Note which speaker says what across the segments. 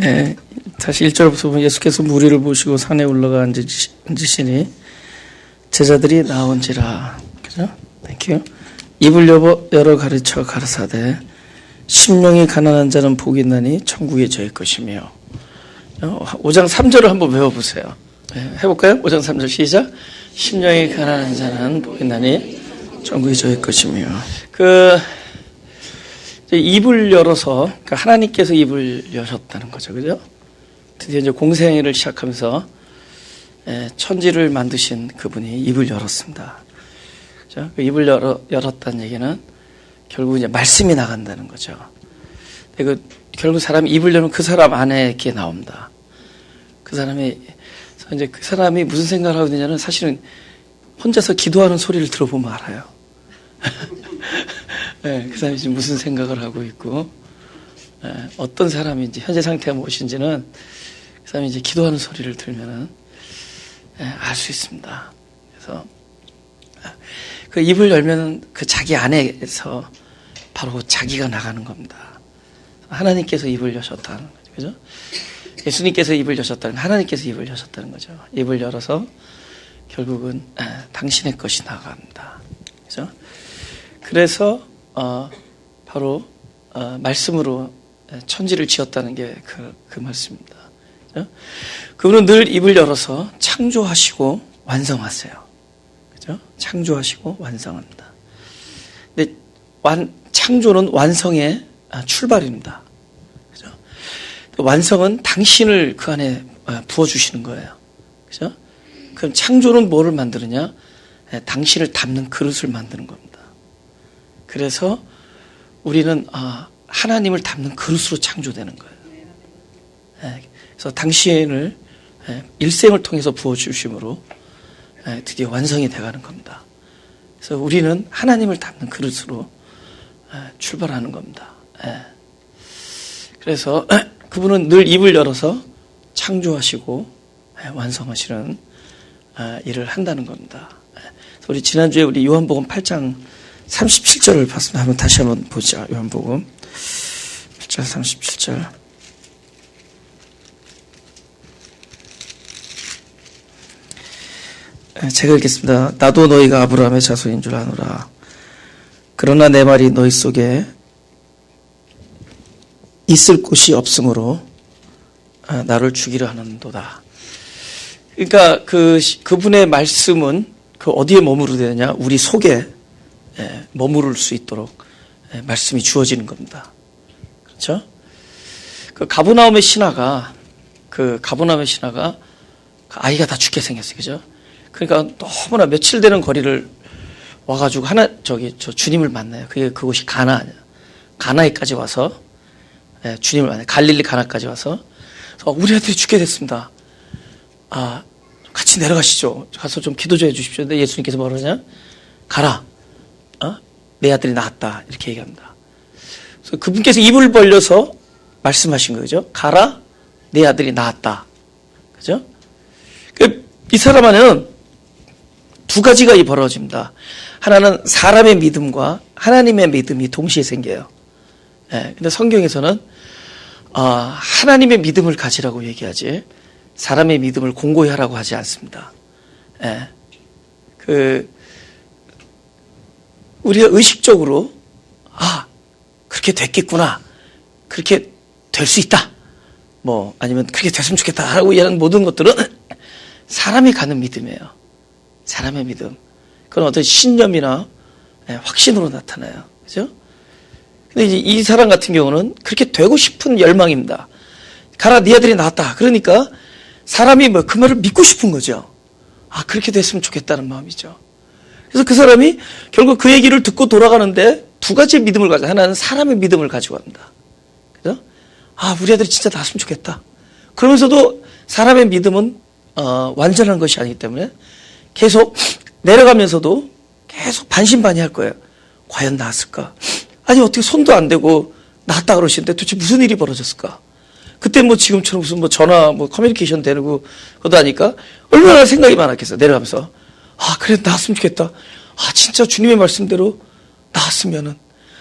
Speaker 1: 예, 다시 1절부터 보면 예수께서 무리를 모시고 산에 올라가 앉으시니 제자들이 나온지라. 그죠? 땡큐. 입을 열어 가르쳐 가르사대 심령이 가난한 자는 복이 있나니 천국에 저의 것이며. 5장 3절을 한번 외워보세요. 예, 해볼까요? 5장 3절 시작. 심령이 가난한 자는 복이 있나니 천국이 저의 것이며. 입을 열어서, 그러니까 하나님께서 입을 여셨다는 거죠. 그죠? 드디어 이제 공생애를 시작하면서 천지를 만드신 그분이 입을 열었습니다. 그죠? 그 입을 열었다는 얘기는 결국 이제 말씀이 나간다는 거죠. 결국 사람이 입을 열면 그 사람 안에 이렇게 나옵니다. 그 사람이 무슨 생각을 하고 있느냐는 사실은 혼자서 기도하는 소리를 들어보면 알아요. 네, 그 사람이 지금 무슨 생각을 하고 있고, 어떤 사람인지, 현재 상태가 무엇인지는 그 사람이 이제 기도하는 소리를 들면은, 알 수 있습니다. 그래서, 그 입을 열면 그 자기 안에서 바로 자기가 나가는 겁니다. 하나님께서 입을 여셨다는 거죠. 그죠? 예수님께서 입을 여셨다는, 하나님께서 입을 여셨다는 거죠. 입을 열어서 결국은 당신의 것이 나갑니다. 그죠? 그래서 바로 말씀으로 천지를 지었다는 게 그 말씀입니다. 그죠? 그분은 늘 입을 열어서 창조하시고 완성하세요. 그죠? 창조하시고 완성합니다. 근데 창조는 완성의 출발입니다. 그죠? 완성은 당신을 그 안에 부어주시는 거예요. 그죠? 그럼 창조는 뭐를 만드느냐? 당신을 담는 그릇을 만드는 겁니다. 그래서 우리는 하나님을 담는 그릇으로 창조되는 거예요. 그래서 당신을 일생을 통해서 부어주심으로 드디어 완성이 돼가는 겁니다. 그래서 우리는 하나님을 담는 그릇으로 출발하는 겁니다. 그래서 그분은 늘 입을 열어서 창조하시고 완성하시는 일을 한다는 겁니다. 우리 지난주에 우리 요한복음 8장 37절을 봤습니다. 한번 다시 한번 보자. 요한복음 8장 37절. 제가 읽겠습니다. 나도 너희가 아브라함의 자손인 줄 아노라. 그러나 내 말이 너희 속에 있을 곳이 없으므로 나를 죽이려 하는도다. 그러니까 그분의 말씀은 어디에 머무르느냐? 우리 속에 머무를 수 있도록 말씀이 주어지는 겁니다. 그렇죠? 가버나움의 신하가 아이가 다 죽게 생겼어요. 그죠? 그러니까 너무나 며칠 되는 거리를 와가지고 저 주님을 만나요. 그곳이 가나에까지 와서 주님을 만나요. 갈릴리 가나까지 와서 우리 아들이 죽게 됐습니다. 같이 내려가시죠. 가서 좀 기도 좀 해주십시오. 근데 예수님께서 뭐라 그러냐? 가라. 내 아들이 나았다. 이렇게 얘기합니다. 그래서 그분께서 입을 벌려서 말씀하신 거죠. 가라. 내 아들이 나았다. 그죠? 이 사람 안에는 두 가지가 벌어집니다. 하나는 사람의 믿음과 하나님의 믿음이 동시에 생겨요. 근데 성경에서는 하나님의 믿음을 가지라고 얘기하지 사람의 믿음을 공고히 하라고 하지 않습니다. 우리가 의식적으로 그렇게 됐겠구나, 그렇게 될 수 있다, 아니면 그렇게 됐으면 좋겠다라고 얘기하는 모든 것들은 사람이 가는 믿음이에요. 사람의 믿음. 그건 어떤 신념이나 확신으로 나타나요. 그죠? 근데 이제 이 사람 같은 경우는 그렇게 되고 싶은 열망입니다. 가라, 네 아들이 나왔다. 그러니까 사람이 그 말을 믿고 싶은 거죠. 그렇게 됐으면 좋겠다는 마음이죠. 그래서 그 사람이 결국 그 얘기를 듣고 돌아가는데 두 가지의 믿음을 가지고, 하나는 사람의 믿음을 가지고 갑니다. 그죠? 우리 아들이 진짜 나왔으면 좋겠다. 그러면서도 사람의 믿음은 완전한 것이 아니기 때문에 계속 내려가면서도 계속 반신반의할 거예요. 과연 나았을까? 아니, 어떻게 손도 안 대고 나았다 그러시는데 도대체 무슨 일이 벌어졌을까? 그때 지금처럼 무슨 전화 커뮤니케이션 되고 그것도 아니까 얼마나 생각이 많았겠어요. 내려가면서 그래, 나았으면 좋겠다. 진짜 주님의 말씀대로 나았으면은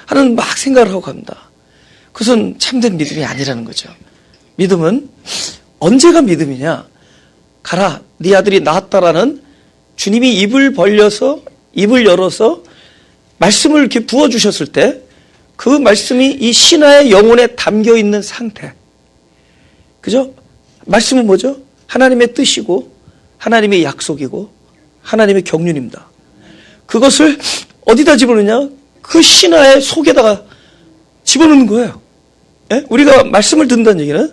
Speaker 1: 하는 막 생각을 하고 갑니다. 그것은 참된 믿음이 아니라는 거죠. 믿음은 언제가 믿음이냐? 가라, 네 아들이 나았다라는 주님이 입을 열어서 말씀을 이렇게 부어주셨을 때 그 말씀이 이 신하의 영혼에 담겨 있는 상태. 그죠? 말씀은 뭐죠? 하나님의 뜻이고 하나님의 약속이고 하나님의 경륜입니다. 그것을 어디다 집어넣느냐? 그 신하의 속에다가 집어넣는 거예요. 예? 우리가 말씀을 듣는다는 얘기는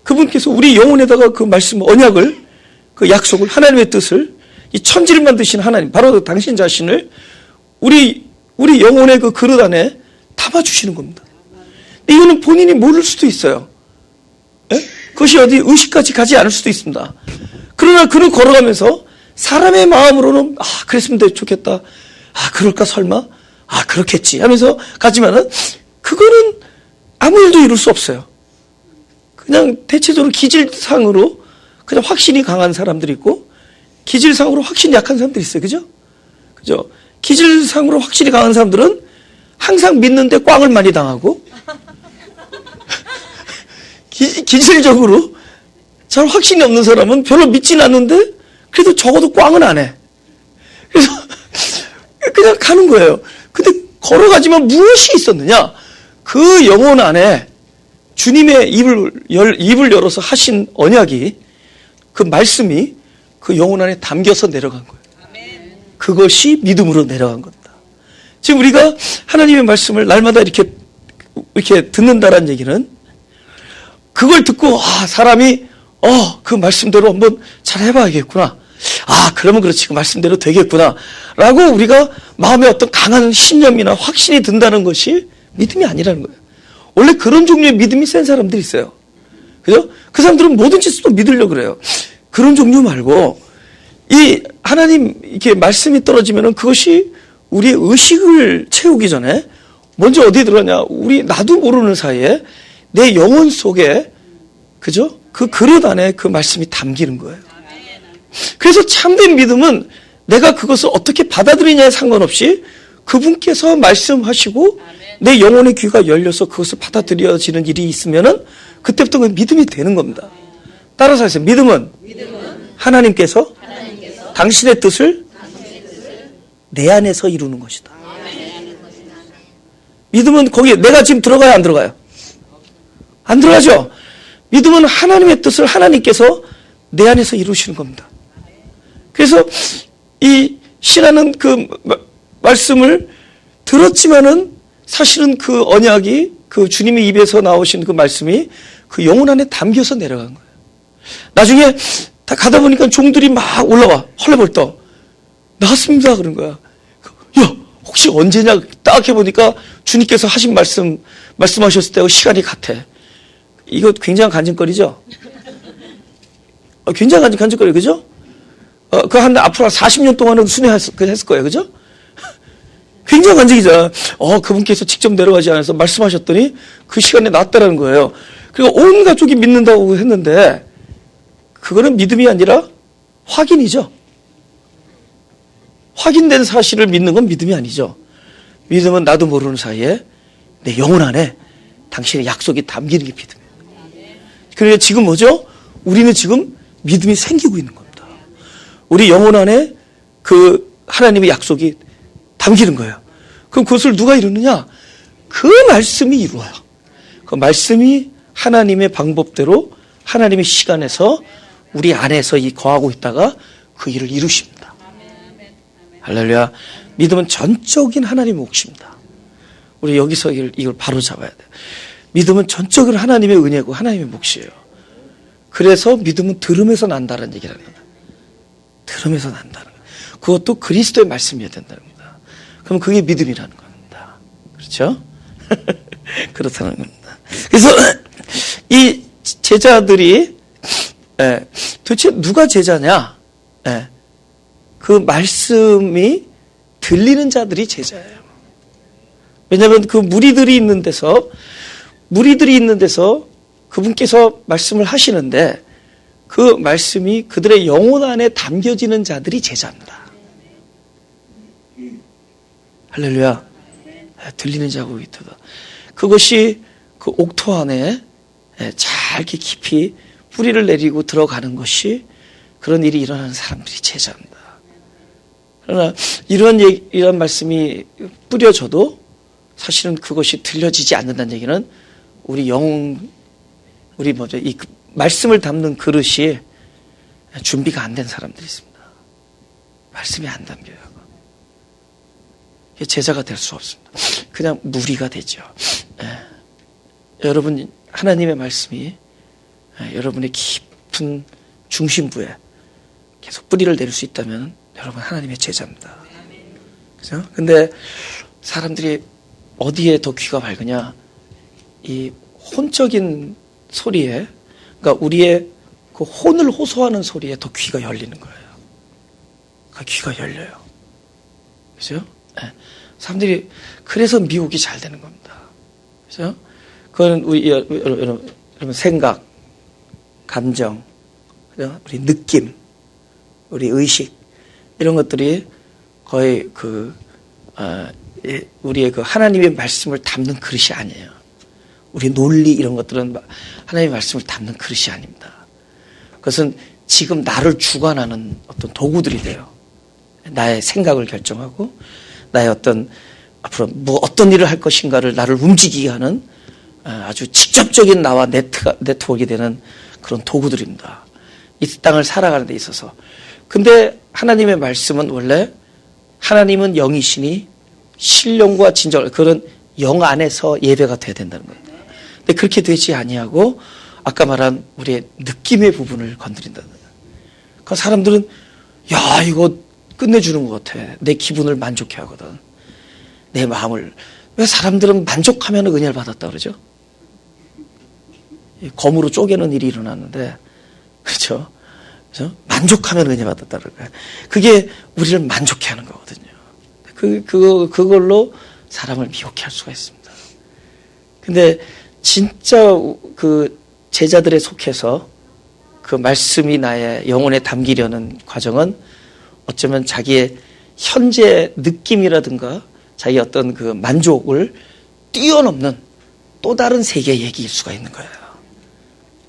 Speaker 1: 그분께서 우리 영혼에다가 그 말씀, 언약을, 그 약속을, 하나님의 뜻을, 이 천지를 만드신 하나님, 바로 당신 자신을 우리 영혼의 그 그릇 안에 담아주시는 겁니다. 이거는 본인이 모를 수도 있어요. 예? 그것이 어디 의식까지 가지 않을 수도 있습니다. 그러나 그는 걸어가면서 사람의 마음으로는 그랬으면 좋겠다. 그럴까 설마? 그렇겠지 하면서 가지만은 그거는 아무 일도 이룰 수 없어요. 그냥 대체적으로 기질상으로 그냥 확신이 강한 사람들이 있고 기질상으로 확신이 약한 사람들이 있어요. 그죠? 기질상으로 확신이 강한 사람들은 항상 믿는데 꽝을 많이 당하고 기질적으로 잘 확신이 없는 사람은 별로 믿지는 않는데 그래도 적어도 꽝은 안 해. 그래서 그냥 가는 거예요. 근데 걸어가지만 무엇이 있었느냐? 그 영혼 안에 주님의 입을 열어서 하신 언약이, 그 말씀이 그 영혼 안에 담겨서 내려간 거예요. 그것이 믿음으로 내려간 겁니다. 지금 우리가 하나님의 말씀을 날마다 이렇게 듣는다라는 얘기는 그걸 듣고 사람이 그 말씀대로 한번 잘 해봐야겠구나. 그러면 그렇지, 그 말씀대로 되겠구나 라고 우리가 마음에 어떤 강한 신념이나 확신이 든다는 것이 믿음이 아니라는 거예요. 원래 그런 종류의 믿음이 센 사람들이 있어요. 그죠? 그 사람들은 뭐든지 또 믿으려고 그래요. 그런 종류 말고 이 하나님 이렇게 말씀이 떨어지면은 그것이 우리의 의식을 채우기 전에 먼저 어디에 들어가냐? 나도 모르는 사이에 내 영혼 속에, 그죠? 그 그릇 안에 그 말씀이 담기는 거예요. 그래서 참된 믿음은 내가 그것을 어떻게 받아들이냐에 상관없이 그분께서 말씀하시고 내 영혼의 귀가 열려서 그것을 받아들여지는 일이 있으면은 그때부터 그 믿음이 되는 겁니다. 따라서 하세요. 믿음은 하나님께서 당신의 뜻을 내 안에서 이루는 것이다. 믿음은 거기에 내가 지금 들어가요, 안 들어가요? 안 들어가죠? 믿음은 하나님의 뜻을 하나님께서 내 안에서 이루시는 겁니다. 그래서 이 신하는 그 말씀을 들었지만은 사실은 그 언약이, 그 주님의 입에서 나오신 그 말씀이 그 영혼 안에 담겨서 내려간 거예요. 나중에 다 가다 보니까 종들이 막 올라와. 헐레벌떡. 나왔습니다. 그런 거야. 야, 혹시 언제냐? 딱 해보니까 주님께서 하신 말씀하셨을 때하고 시간이 같아. 이거 굉장한 간증거리죠? 굉장한 간증거리, 그죠? 앞으로 40년 동안은 순회했을 거예요. 그죠? 굉장한 간증이잖아. 그분께서 직접 내려가지 않아서 말씀하셨더니 그 시간에 나왔다라는 거예요. 그리고 온 가족이 믿는다고 했는데 그거는 믿음이 아니라 확인이죠. 확인된 사실을 믿는 건 믿음이 아니죠. 믿음은 나도 모르는 사이에 내 영혼 안에 당신의 약속이 담기는 게 믿음이에요. 그러니까 지금 뭐죠? 우리는 지금 믿음이 생기고 있는 겁니다. 우리 영혼 안에 그 하나님의 약속이 담기는 거예요. 그럼 그것을 누가 이루느냐? 그 말씀이 이루어요. 그 말씀이 하나님의 방법대로 하나님의 시간에서 우리 안에서 거하고 있다가 그 일을 이루십니다. 할렐루야. 믿음은 전적인 하나님의 몫입니다. 우리 여기서 이걸 바로 잡아야 돼요. 믿음은 전적으로 하나님의 은혜고 하나님의 몫이에요. 그래서 믿음은 들음에서 난다는 얘기라는 겁니다. 들음에서 난다는 거예요. 그것도 그리스도의 말씀이어야 된다는 겁니다. 그럼 그게 믿음이라는 겁니다. 그렇죠? 그렇다는 겁니다. 그래서 이 제자들이 도대체 누가 제자냐? 그 말씀이 들리는 자들이 제자예요. 왜냐하면 그 무리들이 있는 데서 그분께서 말씀을 하시는데 그 말씀이 그들의 영혼 안에 담겨지는 자들이 제자입니다. 할렐루야. 들리는 자고 있다. 그것이 그 옥토 안에 잘 이렇게 깊이 뿌리를 내리고 들어가는 것이 그런 일이 일어나는 사람들이 제자입니다. 그러나 이런 말씀이 뿌려져도 사실은 그것이 들려지지 않는다는 얘기는 우리 이 말씀을 담는 그릇이 준비가 안 된 사람들이 있습니다. 말씀이 안 담겨요. 제자가 될 수 없습니다. 그냥 무리가 되죠. 여러분, 하나님의 말씀이 여러분의 깊은 중심부에 계속 뿌리를 내릴 수 있다면 여러분 하나님의 제자입니다. 그죠? 근데 사람들이 어디에 더 귀가 밝으냐? 이 혼적인 소리에, 그러니까 우리의 그 혼을 호소하는 소리에 더 귀가 열리는 거예요. 그 귀가 열려요. 그죠? 사람들이 그래서 미혹이 잘 되는 겁니다. 그죠? 그건 여러분 생각, 감정, 그죠? 우리 느낌, 우리 의식 이런 것들이 거의 우리의 그 하나님의 말씀을 담는 그릇이 아니에요. 우리 논리 이런 것들은 하나님의 말씀을 담는 그릇이 아닙니다. 그것은 지금 나를 주관하는 어떤 도구들이 돼요. 나의 생각을 결정하고 나의 앞으로 어떤 일을 할 것인가를 나를 움직이게 하는 아주 직접적인 나와 네트워크가 되는 그런 도구들입니다. 이 땅을 살아가는 데 있어서. 근데 하나님의 말씀은 원래 하나님은 영이시니 신령과 진정, 그런 영 안에서 예배가 돼야 된다는 겁니다. 근데 그렇게 되지 아니하고 아까 말한 우리의 느낌의 부분을 건드린다는 거예요. 그러니까 사람들은 야, 이거 끝내주는 것 같아. 내 기분을 만족해 하거든. 내 마음을. 왜 사람들은 만족하면 은혜를 받았다 그러죠? 검으로 쪼개는 일이 일어났는데, 그렇죠? 그렇죠? 만족하면 은혜 받았다 그러니까 그게 우리를 만족해 하는 거거든요. 그걸로 사람을 미혹해 할 수가 있습니다. 근데 진짜 그 제자들에 속해서 그 말씀이 나의 영혼에 담기려는 과정은 어쩌면 자기의 현재 느낌이라든가 자기 어떤 그 만족을 뛰어넘는 또 다른 세계의 얘기일 수가 있는 거예요.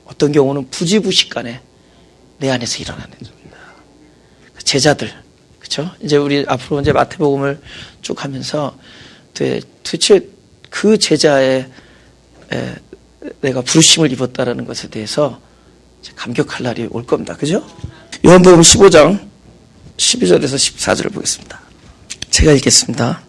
Speaker 1: 어떤 경우는 부지부식간에 내 안에서 일어나는 겁니다. 제자들, 그렇죠? 이제 우리 앞으로 이제 마태복음을 쭉 하면서 도대체 그 제자의 내가 부르심을 입었다라는 것에 대해서 감격할 날이 올 겁니다. 그죠? 요한복음 15장 12절에서 14절을 보겠습니다. 제가 읽겠습니다.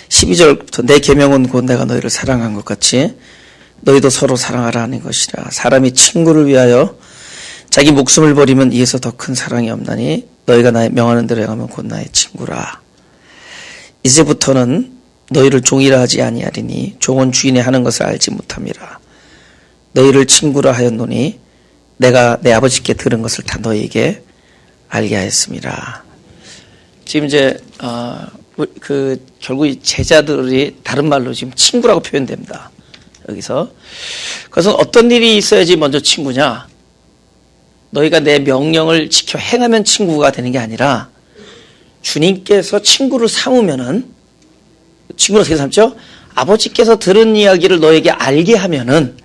Speaker 1: 12절부터 내 계명은 곧 내가 너희를 사랑한 것 같이 너희도 서로 사랑하라 하는 것이라. 사람이 친구를 위하여 자기 목숨을 버리면 이에서 더 큰 사랑이 없나니 너희가 나의 명하는 대로 행하면 곧 나의 친구라. 이제부터는 너희를 종이라 하지 아니하리니 종은 주인이 하는 것을 알지 못함이라. 너희를 친구라 하였노니 내가 내 아버지께 들은 것을 다 너희에게 알게 하였음이라. 지금 이제 결국 이 제자들이 다른 말로 지금 친구라고 표현됩니다. 여기서. 그래서 어떤 일이 있어야지 먼저 친구냐? 너희가 내 명령을 지켜 행하면 친구가 되는 게 아니라 주님께서 친구를 삼으면은, 친구를 어떻게 삼죠? 아버지께서 들은 이야기를 너에게 알게 하면은,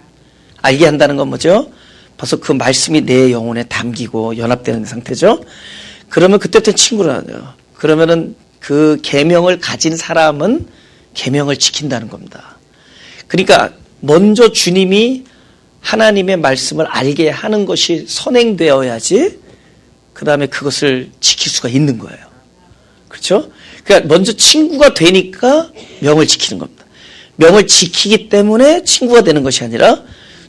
Speaker 1: 알게 한다는 건 뭐죠? 벌써 그 말씀이 내 영혼에 담기고 연합되는 상태죠? 그러면 그때부터 친구라요. 그러면은 그 계명을 가진 사람은 계명을 지킨다는 겁니다. 그러니까 먼저 주님이 하나님의 말씀을 알게 하는 것이 선행되어야지 그 다음에 그것을 지킬 수가 있는 거예요. 그렇죠? 그러니까 먼저 친구가 되니까 명을 지키는 겁니다. 명을 지키기 때문에 친구가 되는 것이 아니라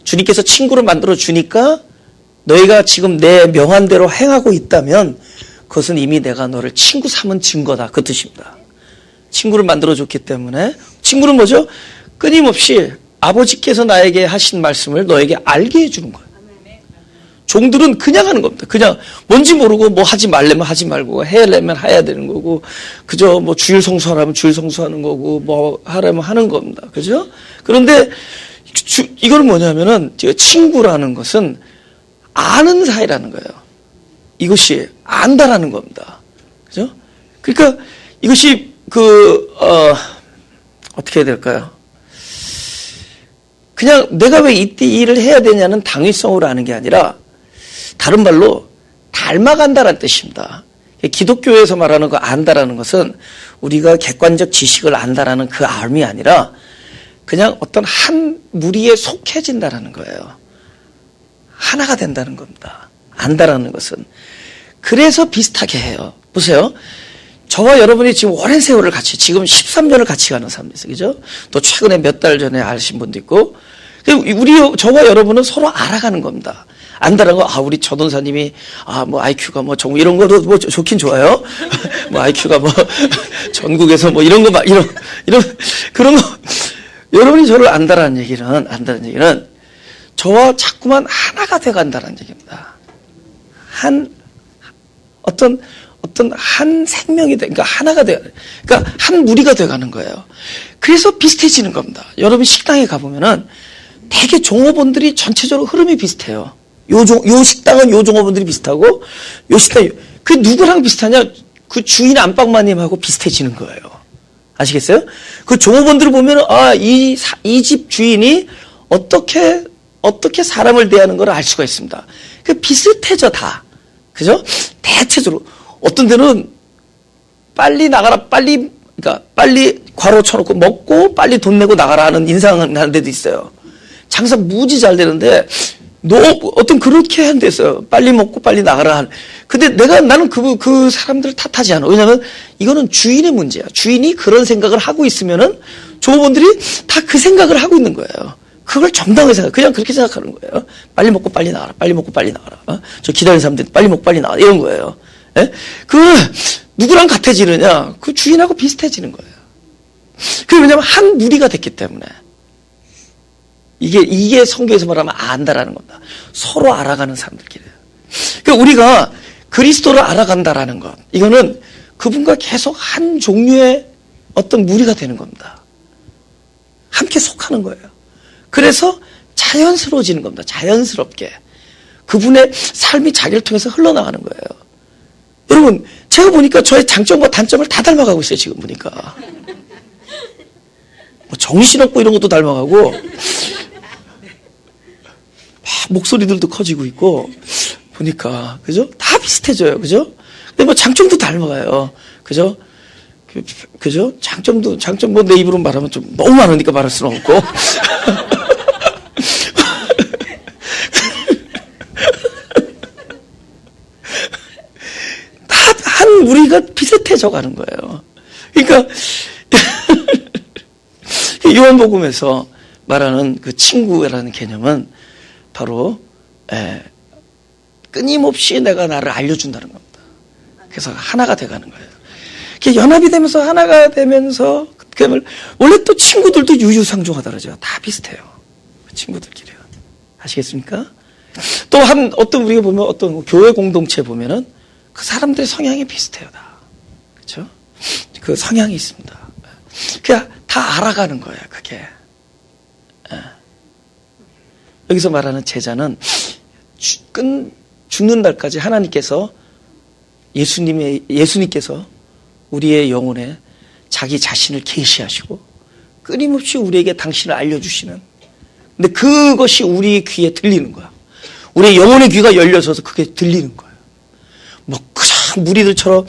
Speaker 1: 주님께서 친구를 만들어 주니까 너희가 지금 내 명한 대로 행하고 있다면 그것은 이미 내가 너를 친구 삼은 증거다. 그 뜻입니다. 친구를 만들어 줬기 때문에. 친구는 뭐죠? 끊임없이 아버지께서 나에게 하신 말씀을 너에게 알게 해주는 거예요. 종들은 그냥 하는 겁니다. 그냥 뭔지 모르고 뭐 하지 말려면 하지 말고 해야려면 해야 되는 거고, 그저 뭐 주일 성수하라면 주일 성수하는 거고, 뭐 하라면 하는 겁니다. 그죠? 그런데 이건 뭐냐면은 친구라는 것은 아는 사이라는 거예요. 이것이 안다라는 겁니다. 그죠? 그러니까 이것이 어떻게 해야 될까요? 그냥 내가 왜 이때 일을 해야 되냐는 당위성으로 하는 게 아니라 다른 말로 닮아간다는 뜻입니다. 기독교에서 말하는 거 안다라는 것은 우리가 객관적 지식을 안다라는 그 암이 아니라 그냥 어떤 한 무리에 속해진다라는 거예요. 하나가 된다는 겁니다. 안다라는 것은. 그래서 비슷하게 해요. 보세요. 저와 여러분이 지금 오랜 세월을 같이, 지금 13년을 같이 가는 사람이 있어요. 그죠? 또 최근에 몇 달 전에 아신 분도 있고. 저와 여러분은 서로 알아가는 겁니다. 안다라는 거, 우리 전도사님이, 뭐, IQ가 뭐, 이런 거도 뭐, 좋긴 좋아요. 뭐, IQ가 뭐, 전국에서 뭐, 이런 거 막, 그런 거. 여러분이 저를 안다는 얘기는, 저와 자꾸만 하나가 돼 간다는 얘기입니다. 어떤 한 생명이 그러니까 하나가 그러니까 한 무리가 돼 가는 거예요. 그래서 비슷해지는 겁니다. 여러분 식당에 가보면은 되게 종업원들이 전체적으로 흐름이 비슷해요. 요 식당은 요 종업원들이 비슷하고, 요 식당, 그 누구랑 비슷하냐? 그 주인 안방마님하고 비슷해지는 거예요. 아시겠어요? 그 종업원들을 보면은, 이 집 주인이 어떻게 사람을 대하는 걸 알 수가 있습니다. 그 비슷해져, 다. 그죠? 대체적으로. 어떤 데는 빨리 나가라, 그러니까 빨리 괄호 쳐놓고 먹고 빨리 돈 내고 나가라 하는 인상을 하는 데도 있어요. 장사 무지 잘 되는데, 어떤 그렇게 한 데 있어요. 빨리 먹고 빨리 나가라. 근데 나는 그 사람들을 탓하지 않아. 왜냐면 이거는 주인의 문제야. 주인이 그런 생각을 하고 있으면은 종업원들이 다 그 생각을 하고 있는 거예요. 그걸 정당하게 그냥 그렇게 생각하는 거예요. 빨리 먹고 빨리 나가라. 빨리 먹고 빨리 나가라. 저 기다리는 사람들 빨리 먹고 빨리 나가라. 이런 거예요. 예? 누구랑 같아지느냐? 그 주인하고 비슷해지는 거예요. 왜냐면 한 무리가 됐기 때문에. 이게 성경에서 말하면 안다라는 겁니다. 서로 알아가는 사람들끼리. 그러니까 우리가 그리스도를 알아간다라는 것. 이거는 그분과 계속 한 종류의 어떤 무리가 되는 겁니다. 함께 속하는 거예요. 그래서 자연스러워지는 겁니다. 자연스럽게. 그분의 삶이 자기를 통해서 흘러나가는 거예요. 여러분, 제가 보니까 저의 장점과 단점을 다 닮아가고 있어요, 지금 보니까. 뭐 정신없고 이런 것도 닮아가고, 목소리들도 커지고 있고, 보니까, 그죠? 다 비슷해져요, 그죠? 근데 뭐 장점도 닮아가요, 그죠? 그죠? 장점 뭐 내 입으로 말하면 좀 너무 많으니까 말할 수는 없고. 우리가 비슷해져 가는 거예요. 그러니까 요한복음에서 말하는 그 친구라는 개념은 바로 끊임없이 내가 나를 알려준다는 겁니다. 그래서 하나가 돼가는 거예요. 연합이 되면서 하나가 되면서 원래 또 친구들도 유유상종하다 그러죠. 다 비슷해요. 친구들끼리요. 아시겠습니까? 또 어떤 우리가 보면 어떤 교회 공동체 보면은 그 사람들의 성향이 비슷해요, 다. 그렇죠? 그 성향이 있습니다. 그냥 다 알아가는 거예요, 그게. 여기서 말하는 제자는 죽는 날까지 하나님께서 예수님께서 우리의 영혼에 자기 자신을 계시하시고 끊임없이 우리에게 당신을 알려주시는. 근데 그것이 우리 귀에 들리는 거야. 우리의 영혼의 귀가 열려져서 그게 들리는 거예요. 뭐 그저 무리들처럼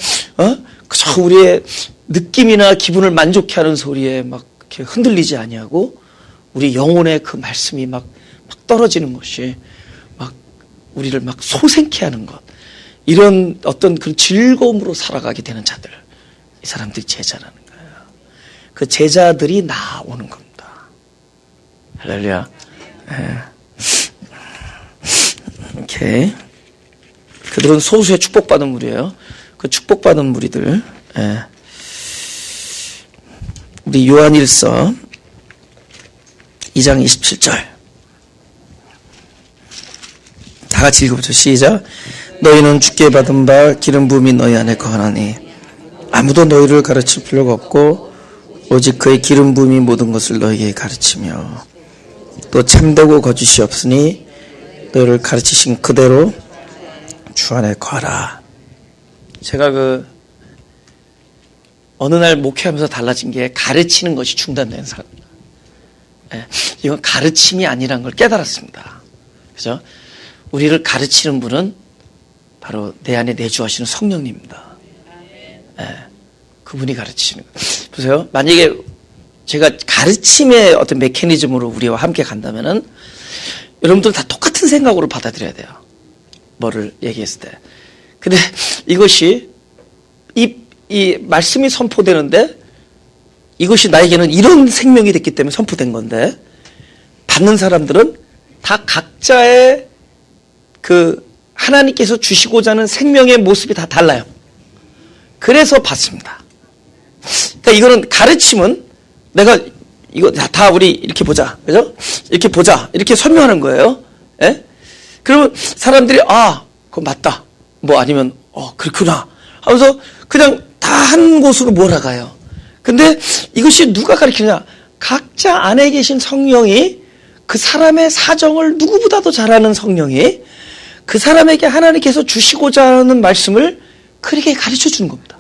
Speaker 1: 그저 우리의 느낌이나 기분을 만족해 하는 소리에 막 이렇게 흔들리지 아니하고 우리 영혼의 그 말씀이 막 떨어지는 것이 막 우리를 막 소생케 하는 것, 이런 어떤 그 즐거움으로 살아가게 되는 자들, 이 사람들이 제자라는 거예요. 그 제자들이 나오는 겁니다. 할렐루야. 오케이. 그들은 소수의 축복받은 무리예요. 그 축복받은 무리들. 우리 요한일서 2장 27절. 다 같이 읽어보죠. 시작. 너희는 주께 받은 바 기름 부음이 너희 안에 거하나니 아무도 너희를 가르칠 필요가 없고 오직 그의 기름 부음이 모든 것을 너희에게 가르치며 또 참되고 거짓이 없으니 너희를 가르치신 그대로 주 안에 거하라. 제가 어느 날 목회하면서 달라진 게 가르치는 것이 중단된 사람. 예, 이건 가르침이 아니란 걸 깨달았습니다. 그죠? 우리를 가르치는 분은 바로 내 안에 내주하시는 성령님입니다. 예, 그분이 가르치시는 거예요. 보세요. 만약에 제가 가르침의 어떤 메커니즘으로 우리와 함께 간다면은 여러분들 다 똑같은 생각으로 받아들여야 돼요. 뭐를 얘기했을 때. 근데 이것이 이 말씀이 선포되는데 이것이 나에게는 이런 생명이 됐기 때문에 선포된 건데 받는 사람들은 다 각자의 그 하나님께서 주시고자 하는 생명의 모습이 다 달라요. 그래서 받습니다. 그러니까 이거는 가르침은 내가 이거 다 우리 이렇게 보자. 그죠? 이렇게 보자. 이렇게 설명하는 거예요. 예? 그러면 사람들이 그거 맞다. 뭐 아니면 그렇구나 하면서 그냥 다 한 곳으로 몰아가요. 근데 이것이 누가 가르치느냐? 각자 안에 계신 성령이 그 사람의 사정을 누구보다도 잘 아는 성령이 그 사람에게 하나님께서 주시고자 하는 말씀을 그렇게 가르쳐 주는 겁니다.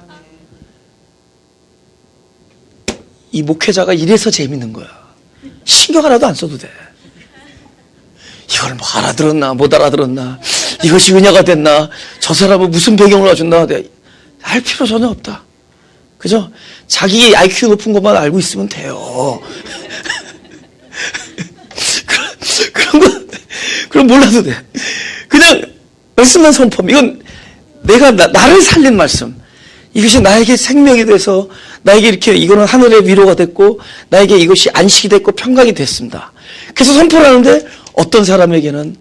Speaker 1: 이 목회자가 이래서 재밌는 거야. 신경 하나도 안 써도 돼. 이걸 뭐 알아들었나 못 알아들었나, 이것이 은혜가 됐나, 저 사람은 무슨 배경을 가졌나, 할 필요 전혀 없다. 그죠? 자기 IQ 높은 것만 알고 있으면 돼요. 그럼 몰라도 돼. 그냥 말씀만 선포하면, 이건 내가 나를 살린 말씀, 이것이 나에게 생명이 돼서 나에게 이렇게, 이거는 하늘의 위로가 됐고 나에게 이것이 안식이 됐고 평강이 됐습니다. 그래서 선포를 하는데 어떤 사람에게는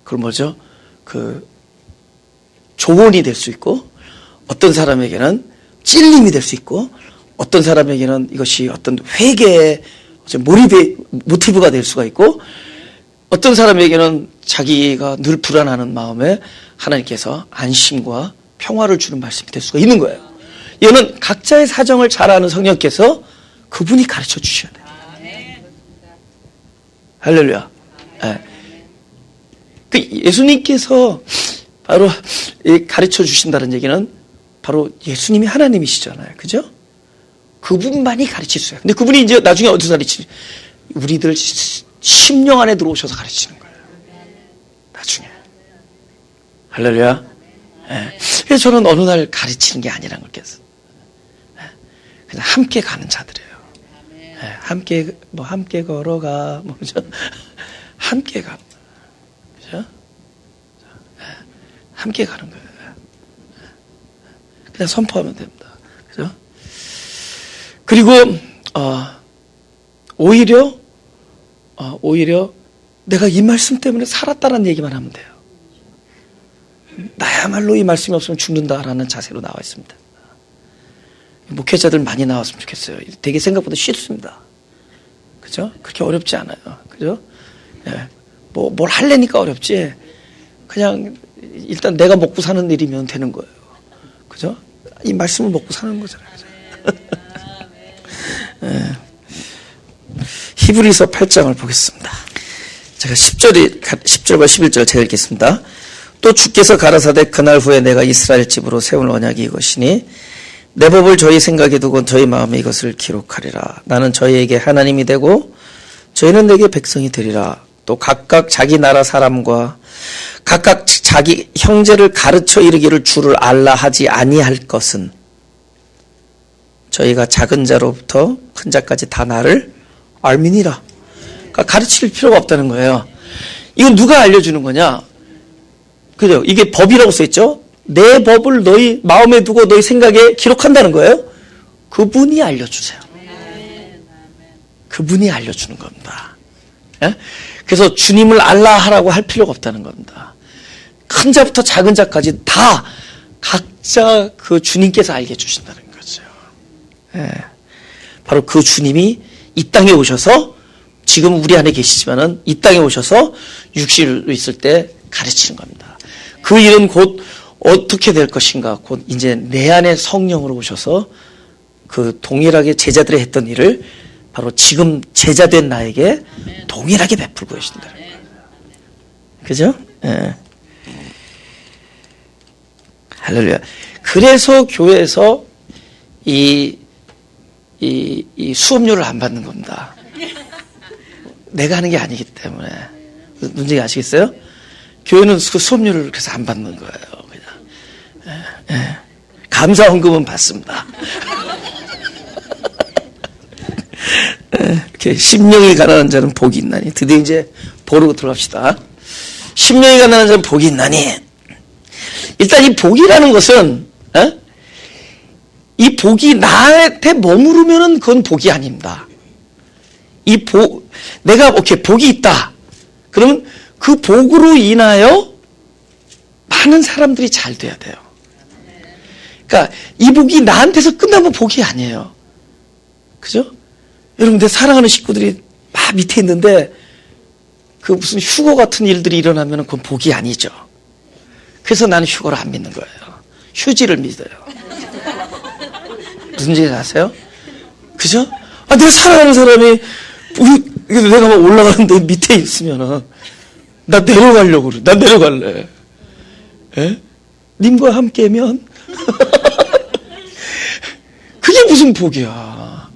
Speaker 1: 그건 뭐죠? 그 조언이 될 수 있고, 어떤 사람에게는 찔림이 될 수 있고, 어떤 사람에게는 이것이 어떤 회개의 몰입의 모티브가 될 수가 있고, 어떤 사람에게는 자기가 늘 불안하는 마음에 하나님께서 안심과 평화를 주는 말씀이 될 수가 있는 거예요. 이거는 각자의 사정을 잘 아는 성령께서 그분이 가르쳐 주셔야 돼요. 할렐루야. 네. 예수님께서 바로 가르쳐 주신다는 얘기는 바로 예수님이 하나님이시잖아요. 그죠? 그분만이 가르칠 수 있어요. 근데 그분이 이제 나중에 어디서 가르치지? 우리들 심령 안에 들어오셔서 가르치는 거예요. 나중에. 할렐루야. 네. 그래서 저는 어느 날 가르치는 게 아니라는 걸 깼어요. 네. 그냥 함께 가는 자들이에요. 네. 함께 걸어가, 뭐죠? 함께 가. 그죠? 네. 함께 가는 거예요. 그냥 선포하면 됩니다. 그죠? 그리고, 오히려 내가 이 말씀 때문에 살았다는 얘기만 하면 돼요. 나야말로 이 말씀이 없으면 죽는다라는 자세로 나와 있습니다. 목회자들 많이 나왔으면 좋겠어요. 되게 생각보다 쉽습니다. 그죠? 그렇게 어렵지 않아요. 그죠? 예. 뭘 하려니까 어렵지. 그냥 일단 내가 먹고 사는 일이면 되는 거예요. 그죠? 이 말씀을 먹고 사는 거잖아요. 예. 히브리서 8장을 보겠습니다. 제가 10절과 11절 제가 읽겠습니다. 또 주께서 가라사대 그날 후에 내가 이스라엘 집으로 세울 언약이 이것이니 내 법을 저희 생각에 두고 저희 마음에 이것을 기록하리라. 나는 저희에게 하나님이 되고 저희는 내게 백성이 되리라. 또 각각 자기 나라 사람과 각각 자기 형제를 가르쳐 이르기를 주를 알라 하지 아니할 것은 저희가 작은 자로부터 큰 자까지 다 나를 알미니라. 그러니까 가르칠 필요가 없다는 거예요. 이건 누가 알려주는 거냐? 그죠? 이게 법이라고 써있죠? 내 법을 너희 마음에 두고 너희 생각에 기록한다는 거예요. 그분이 알려주세요. 그분이 알려주는 겁니다. 예? 그래서 주님을 알라 하라고 할 필요가 없다는 겁니다. 큰 자부터 작은 자까지 다 각자 그 주님께서 알게 해주신다는 거죠. 예. 바로 그 주님이 이 땅에 오셔서, 지금 우리 안에 계시지만은 이 땅에 오셔서 육신으로 있을 때 가르치는 겁니다. 그 일은 곧 어떻게 될 것인가? 곧 이제 내 안에 성령으로 오셔서 그 동일하게 제자들이 했던 일을 바로 지금 제자된 나에게 동일하게 베풀고 계신다는 거예요. 그죠? 예. 할렐루야. 그래서 교회에서 이 수업료를 안 받는 겁니다. 내가 하는 게 아니기 때문에. 문제가 아시겠어요? 교회는 그 수업료를 그래서 안 받는 거예요. 그냥. 감사 헌금은 받습니다. 이렇게 심령이 가난한 자는 복이 있나니. 드디어 이제 보러 들어갑시다. 심령이 가난한 자는 복이 있나니. 일단 이 복이라는 것은 이 복이 나한테 머무르면은 그건 복이 아닙니다. 내가 복이 있다. 그러면 그 복으로 인하여 많은 사람들이 잘 돼야 돼요. 그러니까 이 복이 나한테서 끝나면 복이 아니에요. 그죠? 여러분, 내 사랑하는 식구들이 막 밑에 있는데 그 무슨 휴거 같은 일들이 일어나면 그건 복이 아니죠. 그래서 나는 휴거를 안 믿는 거예요. 휴지를 믿어요. 무슨 얘기 아세요? 그죠? 내 사랑하는 사람이 내가 막 올라가는데 밑에 있으면은 나 내려가려고 그래. 나 내려갈래. 예? 님과 함께면 그게 무슨 복이야.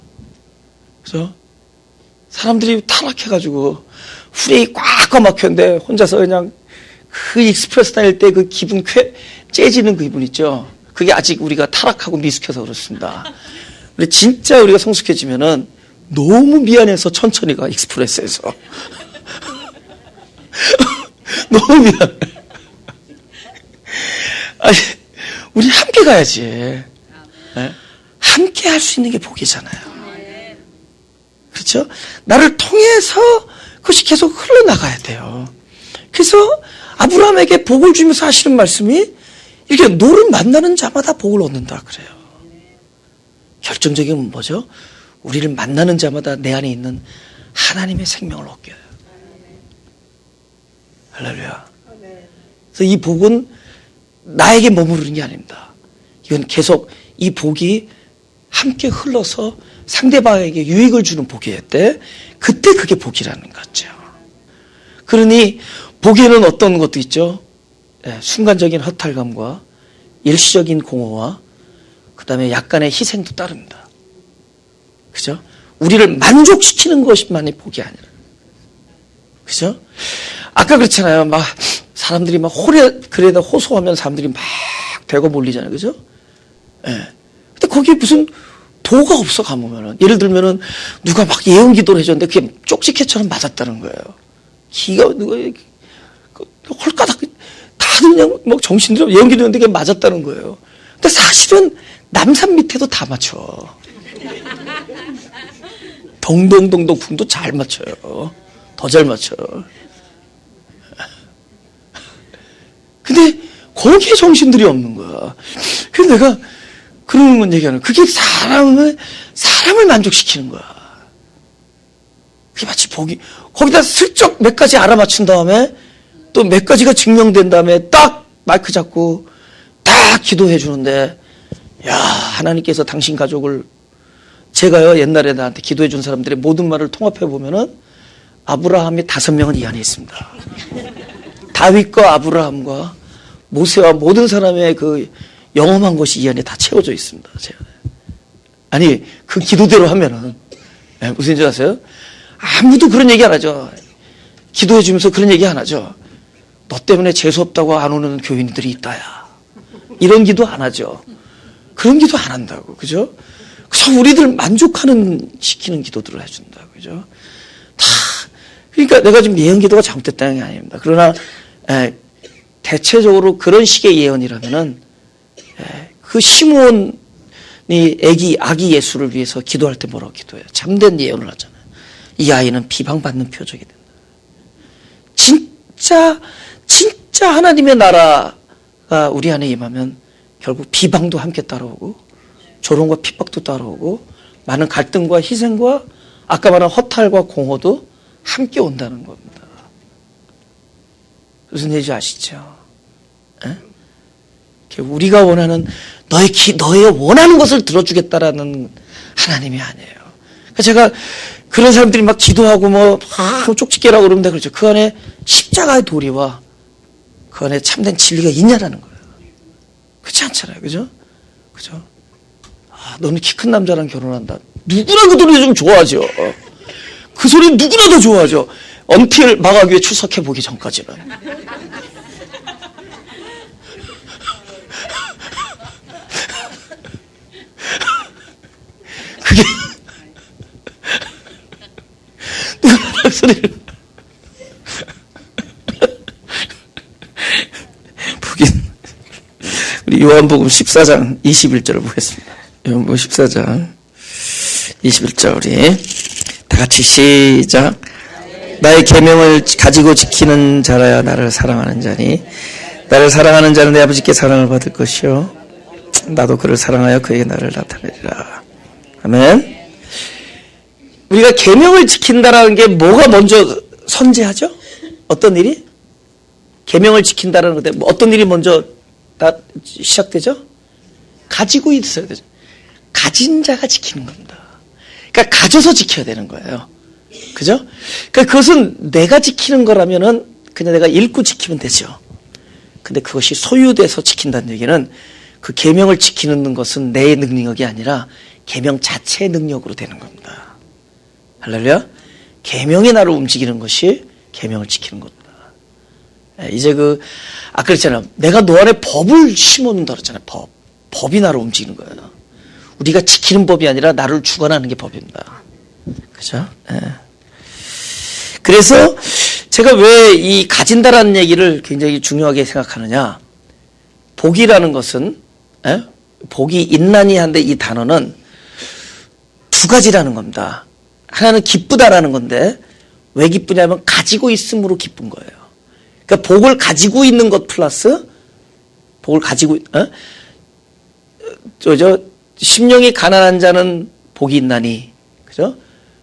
Speaker 1: 그죠? 사람들이 타락해가지고 후레이 꽉꽉 막혔는데 혼자서 그냥 그 익스프레스 다닐 때 그 기분 째지는 그 기분 있죠. 그게 아직 우리가 타락하고 미숙해서 그렇습니다. 근데 진짜 우리가 성숙해지면은 너무 미안해서 천천히 가, 익스프레스에서. 너무 미안해. 아니, 우리 함께 가야지. 네? 함께 할 수 있는 게 복이잖아요. 그렇죠? 나를 통해서 그것이 계속 흘러나가야 돼요. 그래서 아브라함에게 복을 주면서 하시는 말씀이 이렇게 너를 만나는 자마다 복을 얻는다 그래요. 결정적인 건 뭐죠? 우리를 만나는 자마다 내 안에 있는 하나님의 생명을 얻게 돼요. 할렐루야. 그래서 이 복은 나에게 머무르는 게 아닙니다. 이건 계속 이 복이 함께 흘러서 상대방에게 유익을 주는 복이었을 때 그때 그게 복이라는 거죠. 그러니 복에는 어떤 것도 있죠. 순간적인 허탈감과 일시적인 공허와 그 다음에 약간의 희생도 따릅니다. 그죠? 우리를 만족시키는 것만이 복이 아니라. 그죠? 아까 그렇잖아요. 막 사람들이 막 그래다 호소하면 사람들이 막 대거 몰리잖아요. 그죠? 예. 근데 거기에 무슨 도가 없어 가보면은. 예를 들면은 누가 막 예언 기도를 해줬는데 그게 쪽지게처럼 맞았다는 거예요. 기가 누가 헐까닥 다들 그냥 막 정신들어 예언 기도했는데 그게 맞았다는 거예요. 근데 사실은 남산 밑에도 다 맞춰. 동동동동 궁도 잘 맞춰요. 더 잘 맞춰요. 근데 거기에 정신들이 없는 거야. 그래서 내가 그런 건 얘기하는 거야. 그게 사람을 만족시키는 거야. 그게 마치 복이, 거기다 슬쩍 몇 가지 알아맞춘 다음에 또 몇 가지가 증명된 다음에 딱 마이크 잡고 딱 기도해 주는데, 야, 하나님께서 당신 가족을, 제가요, 옛날에 나한테 기도해 준 사람들의 모든 말을 통합해 보면은 아브라함이 5명은 이 안에 있습니다. 다윗과 아브라함과 모세와 모든 사람의 그 영험한 것이 이 안에 다 채워져 있습니다. 아니, 그 기도대로 하면은, 무슨 줄 아세요? 아무도 그런 얘기 안 하죠. 기도해 주면서 그런 얘기 안 하죠. 너 때문에 재수없다고 안 오는 교인들이 있다야. 이런 기도 안 하죠. 그런 기도 안 한다고. 그죠? 그래서 우리들 시키는 기도들을 해준다. 그죠? 다. 그러니까 내가 지금 예언 기도가 잘못됐다는 게 아닙니다. 그러나, 대체적으로 그런 식의 예언이라면은, 그 시므온이 아기 예수를 위해서 기도할 때 뭐라고 기도해요? 참된 예언을 하잖아요. 이 아이는 비방받는 표적이 된다. 진짜 하나님의 나라가 우리 안에 임하면 결국 비방도 함께 따라오고 조롱과 핍박도 따라오고 많은 갈등과 희생과 아까 말한 허탈과 공허도 함께 온다는 겁니다. 무슨 얘기인지 아시죠? 우리가 원하는 너의 원하는 것을 들어주겠다라는 하나님이 아니에요. 제가 그런 사람들이 막 기도하고 막 쪽집게라고 그러는데 그렇죠. 그 안에 십자가의 도리와 그 안에 참된 진리가 있냐라는 거예요. 그렇지 않잖아요. 그죠? 그죠? 아, 너는 키 큰 남자랑 결혼한다. 누구나 그 노래 좀 좋아하죠. 그 소리 누구나 다 좋아하죠. 언틸 마가교회 출석해 보기 전까지는. 그게 누구나 그 소리를 보긴. 우리 요한복음 14장 21절을 보겠습니다. 요한복음 14장 21절 우리 다 같이 시작. 나의 계명을 가지고 지키는 자라야 나를 사랑하는 자니 나를 사랑하는 자는 내 아버지께 사랑을 받을 것이요 나도 그를 사랑하여 그에게 나를 나타내리라. 아멘. 우리가 계명을 지킨다라는 게 뭐가 먼저 선제하죠? 어떤 일이? 계명을 지킨다라는 건데 뭐 어떤 일이 먼저 시작되죠? 가지고 있어야 되죠. 가진 자가 지키는 겁니다. 그러니까 가져서 지켜야 되는 거예요. 그죠? 그러니까 그것은 내가 지키는 거라면은 그냥 내가 읽고 지키면 되죠. 근데 그것이 소유돼서 지킨다는 얘기는 그 계명을 지키는 것은 내 능력이 아니라 계명 자체의 능력으로 되는 겁니다. 할렐루야? 계명이 나를 움직이는 것이 계명을 지키는 겁니다. 이제 아까 그랬잖아요. 내가 너 안에 법을 심어놓는다 그랬잖아요. 법이 나를 움직이는 거예요. 우리가 지키는 법이 아니라 나를 주관하는 게 법입니다. 그죠? 예. 그래서 제가 왜 이 가진다라는 얘기를 굉장히 중요하게 생각하느냐. 복이라는 것은, 복이 있나니 한데 이 단어는 두 가지라는 겁니다. 하나는 기쁘다라는 건데 왜 기쁘냐면 가지고 있음으로 기쁜 거예요. 그러니까 복을 가지고 있는 것 플러스 복을 가지고, 심령이 가난한 자는 복이 있나니, 그죠?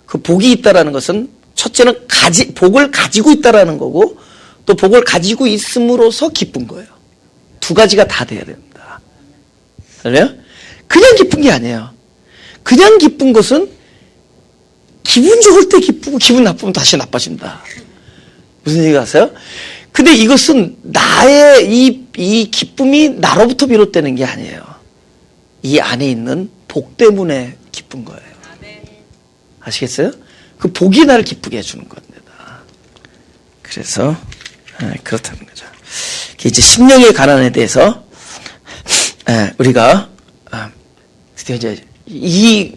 Speaker 1: 그 복이 있다라는 것은 첫째는 복을 가지고 있다라는 거고 또 복을 가지고 있음으로써 기쁜 거예요. 두 가지가 다 돼야 됩니다. 그래요? 그냥 기쁜 게 아니에요. 그냥 기쁜 것은 기분 좋을 때 기쁘고 기분 나쁘면 다시 나빠진다. 무슨 얘기 아세요? 근데 이것은 나의 이 기쁨이 나로부터 비롯되는 게 아니에요. 이 안에 있는 복 때문에 기쁜 거예요. 아시겠어요? 그 복이 나를 기쁘게 해주는 겁니다. 그래서 그렇다는 거죠. 이제 심령의 가난에 대해서 우리가 드디어 이제 이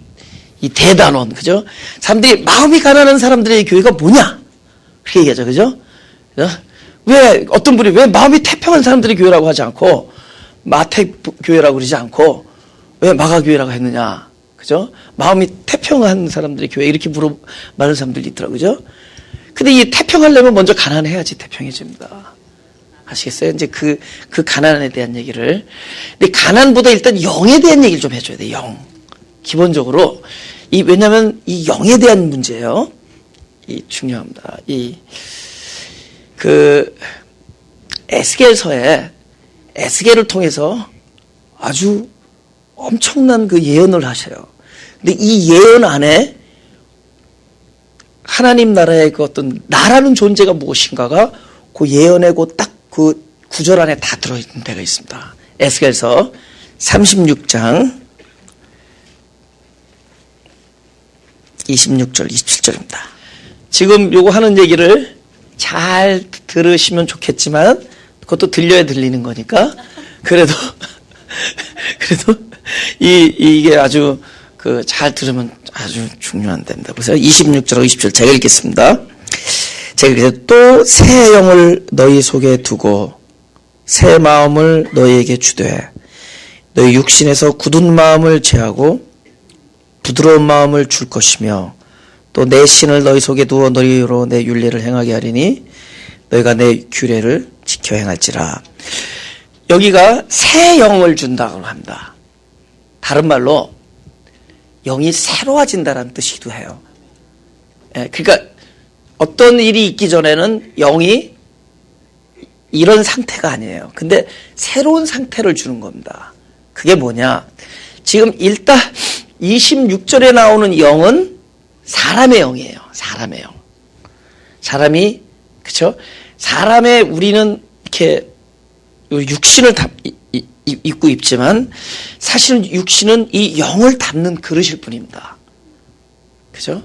Speaker 1: 대단원, 그죠? 사람들이 마음이 가난한 사람들의 교회가 뭐냐? 그렇게 얘기하죠, 그죠? 왜 어떤 분이 왜 마음이 태평한 사람들의 교회라고 하지 않고 마태 교회라고 그러지 않고 왜 마가 교회라고 했느냐? 그죠? 마음이 태평한 사람들의 교회 이렇게 많은 사람들이 있더라고요. 그죠? 근데 이 태평하려면 먼저 가난해야지 태평해집니다. 아시겠어요? 이제 그 가난에 대한 얘기를. 근데 가난보다 일단 영에 대한 얘기를 좀 해줘야 돼요. 영. 기본적으로. 왜냐면 이 영에 대한 문제예요. 중요합니다. 에스겔서에 에스겔을 통해서 아주 엄청난 그 예언을 하셔요. 근데 이 예언 안에 하나님 나라의 그 어떤 나라는 존재가 무엇인가가 그 예언의 그 구절 안에 다 들어있는 데가 있습니다. 에스겔서 36장 26절 27절입니다. 지금 요거 하는 얘기를 잘 들으시면 좋겠지만 그것도 들려야 들리는 거니까 그래도 이게 아주 잘 들으면 아주 중요한 데입니다. 보세요. 26절하고 27절 제가 읽겠습니다. 제가 그래서 또 새 영을 너희 속에 두고 새 마음을 너희에게 주되 너희 육신에서 굳은 마음을 제하고 부드러운 마음을 줄 것이며 또 내 신을 너희 속에 두어 너희로 내 율례를 행하게 하리니 너희가 내 규례를 지켜 행할지라. 여기가 새 영을 준다고 합니다. 다른 말로 영이 새로워진다는 뜻이기도 해요. 그러니까 어떤 일이 있기 전에는 영이 이런 상태가 아니에요. 근데 새로운 상태를 주는 겁니다. 그게 뭐냐? 지금 일단 26절에 나오는 영은 사람의 영이에요. 사람의 영. 사람이, 그쵸? 사람의 우리는 이렇게 육신을 입고 입지만 사실은 육신은 이 영을 담는 그릇일 뿐입니다. 그죠?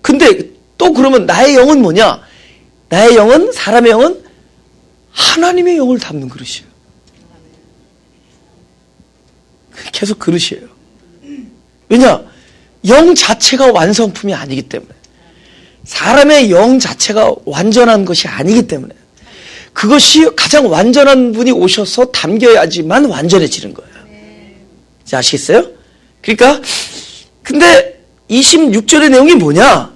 Speaker 1: 근데 또 그러면 나의 영은 뭐냐? 나의 영은, 사람의 영은 하나님의 영을 담는 그릇이에요. 계속 그릇이에요. 왜냐? 영 자체가 완성품이 아니기 때문에, 사람의 영 자체가 완전한 것이 아니기 때문에, 그것이 가장 완전한 분이 오셔서 담겨야지만 완전해지는 거예요. 이제 아시겠어요? 그러니까 근데 26절의 내용이 뭐냐?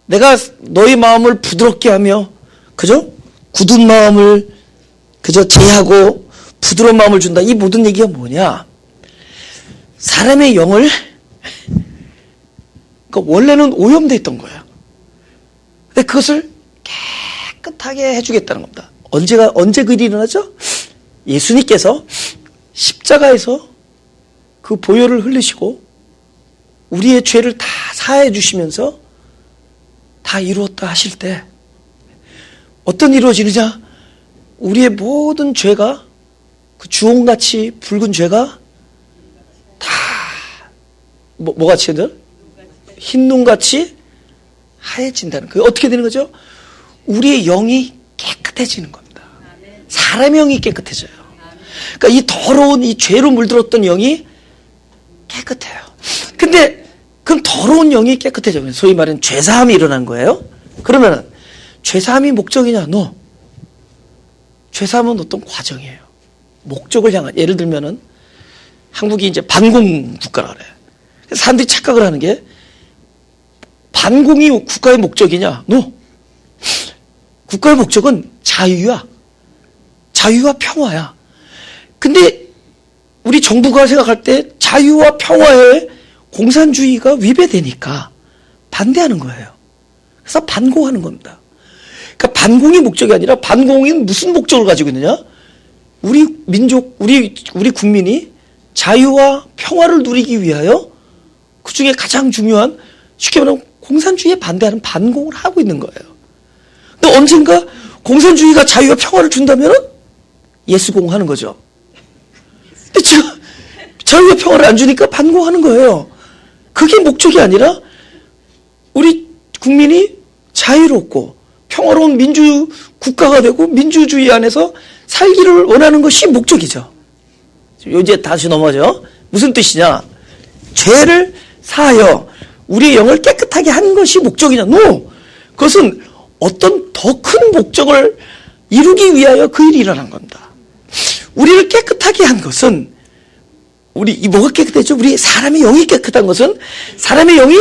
Speaker 1: 내가 너희 마음을 부드럽게 하며, 그죠? 굳은 마음을 그저 제하고 부드러운 마음을 준다. 이 모든 얘기가 뭐냐? 사람의 영을, 그러니까 원래는 오염되어 있던 거예요. 근데 그것을 깨끗하게 해주겠다는 겁니다. 언제 그 일이 일어나죠? 예수님께서 십자가에서 그 보혈을 흘리시고 우리의 죄를 다 사해 주시면서 다 이루었다 하실 때 어떤 일이 이루어지느냐? 우리의 모든 죄가, 그 주홍같이 붉은 죄가 다 뭐같이 흰 눈같이 하얘진다는, 그게 어떻게 되는 거죠? 우리의 영이 깨끗해지는 겁니다. 사람의 영이 깨끗해져요. 그러니까 이 더러운, 이 죄로 물들었던 영이 깨끗해요. 근데 그럼 더러운 영이 깨끗해져요. 소위 말하는 죄사함이 일어난 거예요. 그러면 죄사함이 목적이냐? No. 죄사함은 어떤 과정이에요. 목적을 향한, 예를 들면은 한국이 이제 반공 국가라 그래. 사람들이 착각을 하는 게 반공이 국가의 목적이냐? No. 국가의 목적은 자유야. 자유와 평화야. 근데 우리 정부가 생각할 때 자유와 평화에 공산주의가 위배되니까 반대하는 거예요. 그래서 반공하는 겁니다. 그러니까 반공이 목적이 아니라, 반공은 무슨 목적을 가지고 있느냐? 우리 민족, 우리 국민이 자유와 평화를 누리기 위하여 그 중에 가장 중요한, 쉽게 말하면 공산주의에 반대하는 반공을 하고 있는 거예요. 근데 언젠가 공산주의가 자유와 평화를 준다면 예수공하는 거죠. 근데 지금 자유와 평화를 안 주니까 반공하는 거예요. 그게 목적이 아니라 우리 국민이 자유롭고 평화로운 민주 국가가 되고 민주주의 안에서 살기를 원하는 것이 목적이죠. 이제 다시 넘어가죠. 무슨 뜻이냐? 죄를 사하여 우리의 영을 깨끗하게 한 것이 목적이냐? No! 그것은 어떤 더 큰 목적을 이루기 위하여 그 일이 일어난 겁니다. 우리를 깨끗하게 한 것은, 뭐가 깨끗했죠? 우리 사람의 영이 깨끗한 것은, 사람의 영이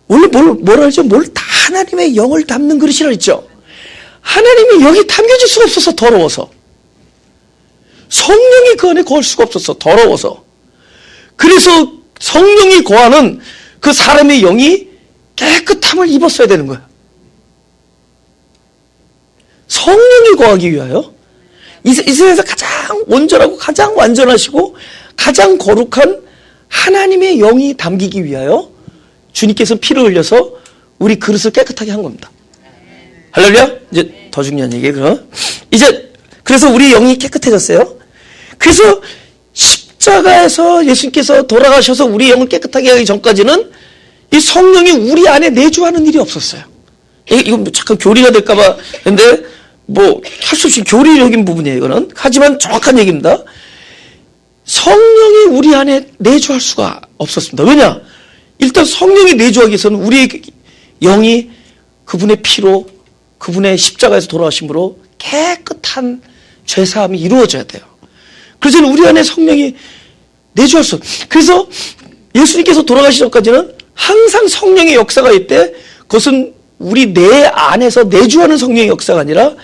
Speaker 1: 원래 뭐라 하죠? 하나님의 영을 담는 그릇이라 했죠. 하나님의 영이 담겨질 수가 없어서, 더러워서. 성령이 그 안에 거할 수가 없어서, 더러워서. 그래서 성령이 거하는 그 사람의 영이 깨끗함을 입었어야 되는 거예요. 성령이 거하기 위하여 이 세상에서 가장 온전하고 가장 완전하시고 가장 거룩한 하나님의 영이 담기기 위하여 주님께서 피를 흘려서 우리 그릇을 깨끗하게 한 겁니다. 할렐루야? 이제 더 중요한 얘기예요. 이제 그래서 우리 영이 깨끗해졌어요. 그래서 십자가에서 예수님께서 돌아가셔서 우리 영을 깨끗하게 하기 전까지는 이 성령이 우리 안에 내주하는 일이 없었어요. 이거 잠깐 교리가 될까봐 근데 할 수 없이 교리적인 부분이에요, 이거는. 하지만 정확한 얘기입니다. 성령이 우리 안에 내주할 수가 없었습니다. 왜냐? 일단 성령이 내주하기 위해서는 우리의 영이 그분의 피로, 그분의 십자가에서 돌아가심으로 깨끗한 죄사함이 이루어져야 돼요. 그래서 우리 안에 성령이 내주할 수 없어요. 그래서 예수님께서 돌아가시기 전까지는 항상 성령의 역사가 있대. 그것은 우리 내 안에서 내주하는 성령의 역사가 아니라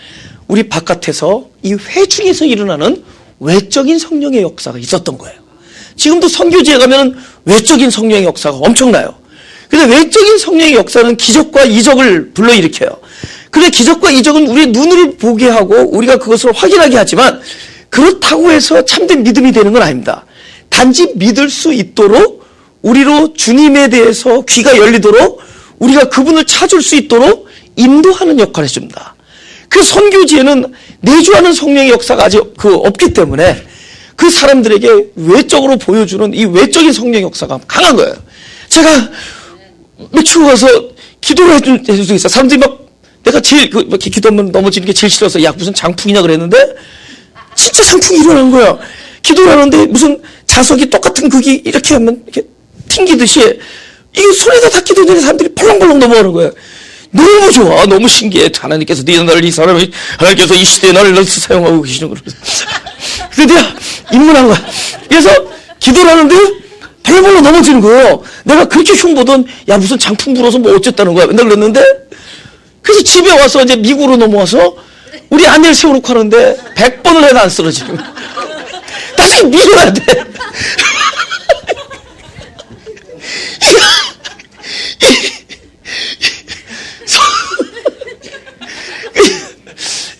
Speaker 1: 우리 바깥에서 이 회중에서 일어나는 외적인 성령의 역사가 있었던 거예요. 지금도 선교지에 가면 외적인 성령의 역사가 엄청나요. 근데 외적인 성령의 역사는 기적과 이적을 불러일으켜요. 근데 기적과 이적은 우리의 눈을 보게 하고 우리가 그것을 확인하게 하지만 그렇다고 해서 참된 믿음이 되는 건 아닙니다. 단지 믿을 수 있도록 우리로 주님에 대해서 귀가 열리도록 우리가 그분을 찾을 수 있도록 인도하는 역할을 해줍니다. 그 선교지에는 내주하는 성령의 역사가 아직 없기 때문에 그 사람들에게 외적으로 보여주는 이 외적인 성령 역사가 강한 거예요. 제가 멕시코 가서 기도를 해준 적이 있어요. 사람들이 막 내가 제일 이렇게 기도하면 넘어지는 게 제일 싫어서 야 무슨 장풍이냐 그랬는데 진짜 장풍이 일어난 거야. 기도를 하는데 무슨 자석이 똑같은 그게 이렇게 하면 이렇게 튕기듯이 이게 손에다 닿기도 전에 사람들이 펄렁펄렁 넘어가는 거야. 너무 좋아. 너무 신기해. 하나님께서 하나님께서 이 시대에 나를 사용하고 계시는 거를. 그래서 내가 입문한 거야. 그래서 기도를 하는데 펄렁펄렁 넘어지는 거예요. 내가 그렇게 흉보던 야 무슨 장풍 불어서 뭐 어쨌다는 거야. 맨날 그랬는데 그래서 집에 와서 이제 미국으로 넘어와서 우리 아내를 세워놓고 하는데 100번을 해도 안 쓰러지는 거야. 나중에 밀어야 돼.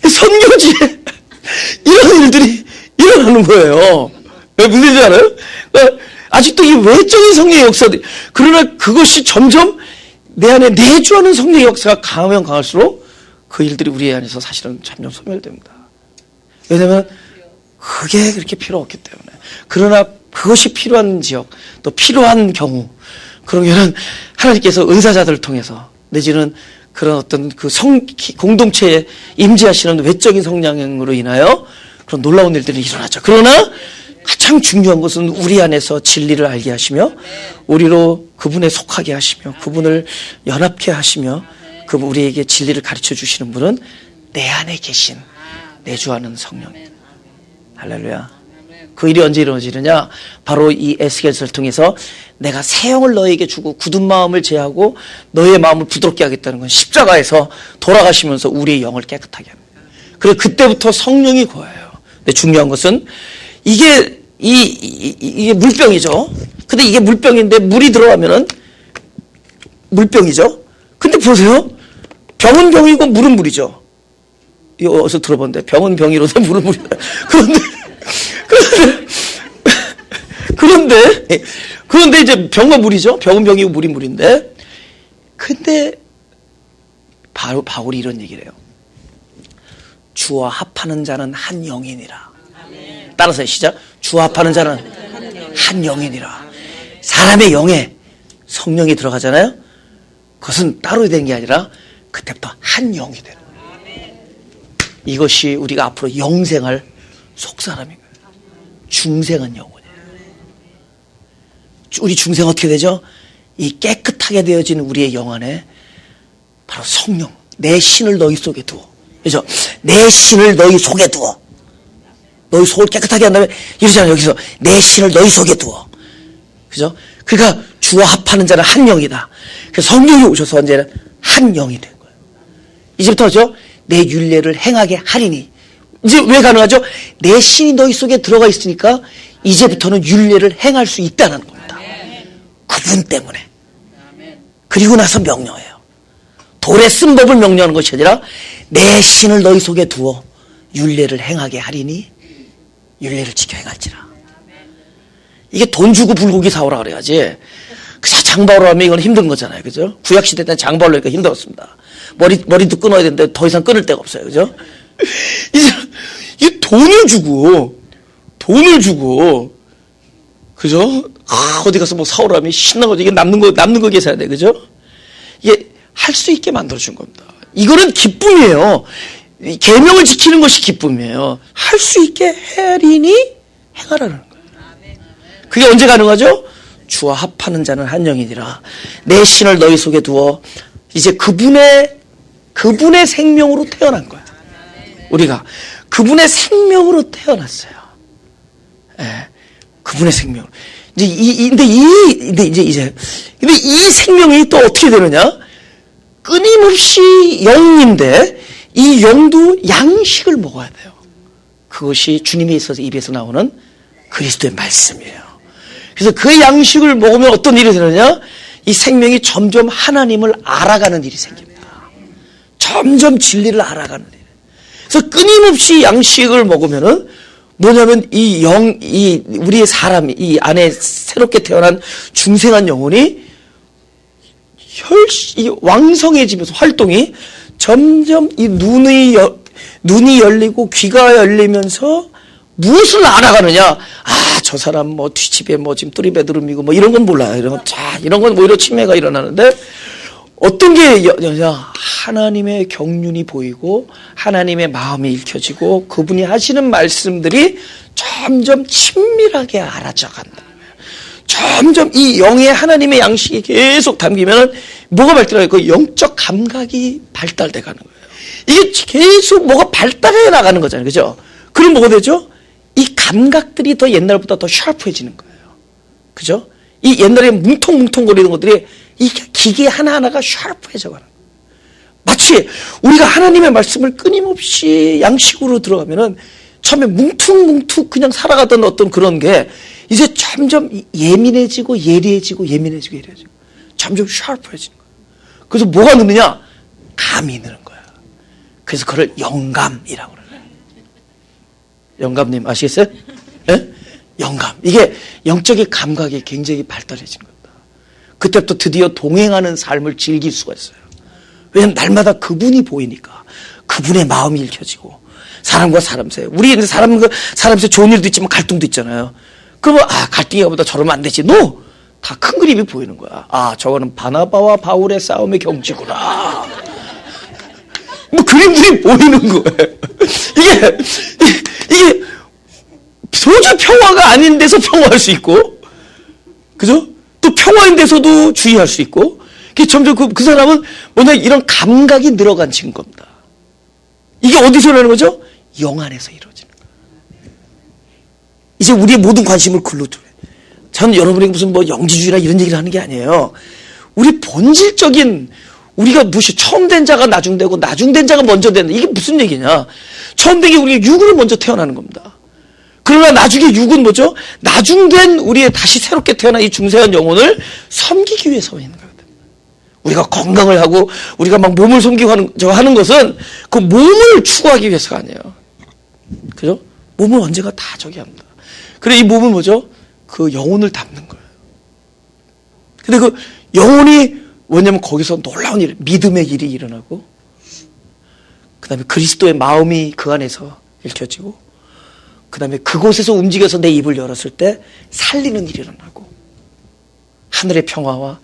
Speaker 1: 선교지에 이런 일들이 일어나는 거예요. 무슨 일인지 알아요? 아직도 이 외적인 성령의 역사들, 그러나 그것이 점점 내 안에 내주하는 성령의 역사가 강하면 강할수록 그 일들이 우리 안에서 사실은 점점 소멸됩니다. 왜냐하면 그게 그렇게 필요 없기 때문에. 그러나 그것이 필요한 지역, 또 필요한 경우, 그런 경우는 하나님께서 은사자들을 통해서 내지는 그런 어떤 그 공동체에 임재하시는 외적인 성령으로 인하여 그런 놀라운 일들이 일어나죠. 그러나 가장 중요한 것은 우리 안에서 진리를 알게 하시며 우리로 그분에 속하게 하시며 그분을 연합케 하시며 우리에게 진리를 가르쳐 주시는 분은 내 안에 계신 내주하는 성령. 할렐루야. 그 일이 언제 이루어지느냐? 바로 이 에스겔서를 통해서 내가 새 영을 너에게 주고 굳은 마음을 제하고 너의 마음을 부드럽게 하겠다는 건 십자가에서 돌아가시면서 우리의 영을 깨끗하게 합니다. 그래서 그때부터 성령이 거해요. 근데 중요한 것은 이게 물병이죠. 근데 이게 물병인데 물이 들어가면은 물병이죠. 근데 보세요. 병은 병이고 물은 물이죠. 이거 어디서 들어본데 병은 병이로되 물은 물이다. 그런데 이제 병과 물이죠. 병은 병이고 물이 물인데, 근데 바울이 이런 얘기를 해요. 주와 합하는 자는 한 영이니라. 따라서 시작. 주와 합하는 자는 한 영이니라. 사람의 영에 성령이 들어가잖아요. 그것은 따로 되는 게 아니라 그때부터 한 영이 되는 거예요. 이것이 우리가 앞으로 영생할 속사람인 거예요. 중생한 영혼이에요. 우리 중생 어떻게 되죠? 이 깨끗하게 되어진 우리의 영 안에 바로 성령, 내 신을 너희 속에 두어. 그죠? 내 신을 너희 속에 두어. 너희 속을 깨끗하게 한 다음에 이러잖아요. 여기서 내 신을 너희 속에 두어. 그죠? 그러니까 주와 합하는 자는 한 영이다. 그래서 성령이 오셔서 언제는 한 영이 된 거예요. 이제부터죠. 내 율례를 행하게 하리니. 이제 왜 가능하죠? 내 신이 너희 속에 들어가 있으니까 이제부터는 율례를 행할 수 있다는 겁니다. 그분 때문에. 그리고 나서 명령해요. 돌에 쓴 법을 명령하는 것이 아니라 내 신을 너희 속에 두어 율례를 행하게 하리니 율례를 지켜 행할지라. 이게 돈 주고 불고기 사오라 그래야지. 그냥 장바오로 하면 이건 힘든 거잖아요. 그죠? 구약시대 때는 장바오로 하니까 힘들었습니다. 머리도 끊어야 되는데 더 이상 끊을 데가 없어요. 그죠? 이제 이 돈을 주고 그죠? 어디 가서 뭐 사오라면 신난 거죠. 이게 남는 거 계산해야 돼. 그죠? 이게 할 수 있게 만들어준 겁니다. 이거는 기쁨이에요. 계명을 지키는 것이 기쁨이에요. 할 수 있게 하리니 행하라는 거예요. 그게 언제 가능하죠? 주와 합하는 자는 한 영이니라. 내 신을 너희 속에 두어 이제 그분의 생명으로 태어난 거야. 우리가 그분의 생명으로 태어났어요. 예, 그분의 생명. 근데 이 생명이 또 어떻게 되느냐? 끊임없이 영인데 이 영도 양식을 먹어야 돼요. 그것이 주님에 있어서 입에서 나오는 그리스도의 말씀이에요. 그래서 그 양식을 먹으면 어떤 일이 되느냐? 이 생명이 점점 하나님을 알아가는 일이 생깁니다. 점점 진리를 알아가는 일. 그래서 끊임없이 양식을 먹으면은 뭐냐면 우리의 사람, 이 안에 새롭게 태어난 중생한 영혼이 왕성해지면서 활동이 점점 이 눈이 열리고 귀가 열리면서 무엇을 알아가느냐? 아, 저 사람 뭐 뒷집에 뭐 지금 뚜리베드룸이고 뭐 이런 건 몰라요. 이런 건 오히려 침해가 일어나는데 어떤 게 하나님의 경륜이 보이고 하나님의 마음이 읽혀지고 그분이 하시는 말씀들이 점점 친밀하게 알아져간다. 점점 이 영의 하나님의 양식이 계속 담기면 뭐가 발달해요? 그 영적 감각이 발달돼 가는 거예요. 이게 계속 뭐가 발달해 나가는 거잖아요. 그죠? 그럼 뭐가 되죠? 이 감각들이 더 옛날보다 더 샤프해지는 거예요. 그죠? 이 옛날에 뭉텅뭉텅거리는 것들이 이 기계 하나하나가 샤프해져 가는 거예요. 마치 우리가 하나님의 말씀을 끊임없이 양식으로 들어가면은 처음에 뭉퉁뭉퉁 그냥 살아가던 어떤 그런 게 이제 점점 예민해지고 예리해지고 예민해지고 예리해지고 점점 샤프해지는 거예요. 그래서 뭐가 느느냐? 감이 느는 거야. 그래서 그걸 영감이라고 그래요. 영감님 아시겠어요? 네? 영감. 이게 영적인 감각이 굉장히 발달해진 겁니다. 그때부터 드디어 동행하는 삶을 즐길 수가 있어요. 왜냐하면 날마다 그분이 보이니까 그분의 마음이 읽혀지고 사람과 사람 사이. 우리 사람 사이 좋은 일도 있지만 갈등도 있잖아요. 그러면 갈등이 보다 저러면 안 되지. 다 큰 그림이 보이는 거야. 저거는 바나바와 바울의 싸움의 경지구나. 뭐 그림들이 보이는 거예요. 이게 도저히 평화가 아닌 데서 평화할 수 있고, 그죠? 또 평화인 데서도 주의할 수 있고, 점점 그 사람은 뭐냐 이런 감각이 늘어간 증거입니다. 이게 어디서 나는 거죠? 영 안에서 이루어지는 거예요. 이제 우리의 모든 관심을 글로 두래. 전 여러분에게 무슨 뭐 영지주의나 이런 얘기를 하는 게 아니에요. 우리 본질적인 우리가 무엇이 처음 된 자가 나중되고 나중된 자가 먼저 된다. 이게 무슨 얘기냐? 처음 된 게 우리가 육으로 먼저 태어나는 겁니다. 그러나 나중에 육은 뭐죠? 나중된 우리의 다시 새롭게 태어난 이 중생한 영혼을 섬기기 위해서 있는 거거든요. 우리가 건강을 하고 우리가 막 몸을 섬기고 하는 것은 그 몸을 추구하기 위해서가 아니에요. 그죠? 몸은 언제가 다 저기 합니다. 그래 이 몸은 뭐죠? 그 영혼을 담는 거예요. 근데 그 영혼이 뭐냐면 거기서 놀라운 일, 믿음의 일이 일어나고 그 다음에 그리스도의 마음이 그 안에서 읽혀지고 그 다음에 그곳에서 움직여서 내 입을 열었을 때 살리는 일이 일어나고 하늘의 평화와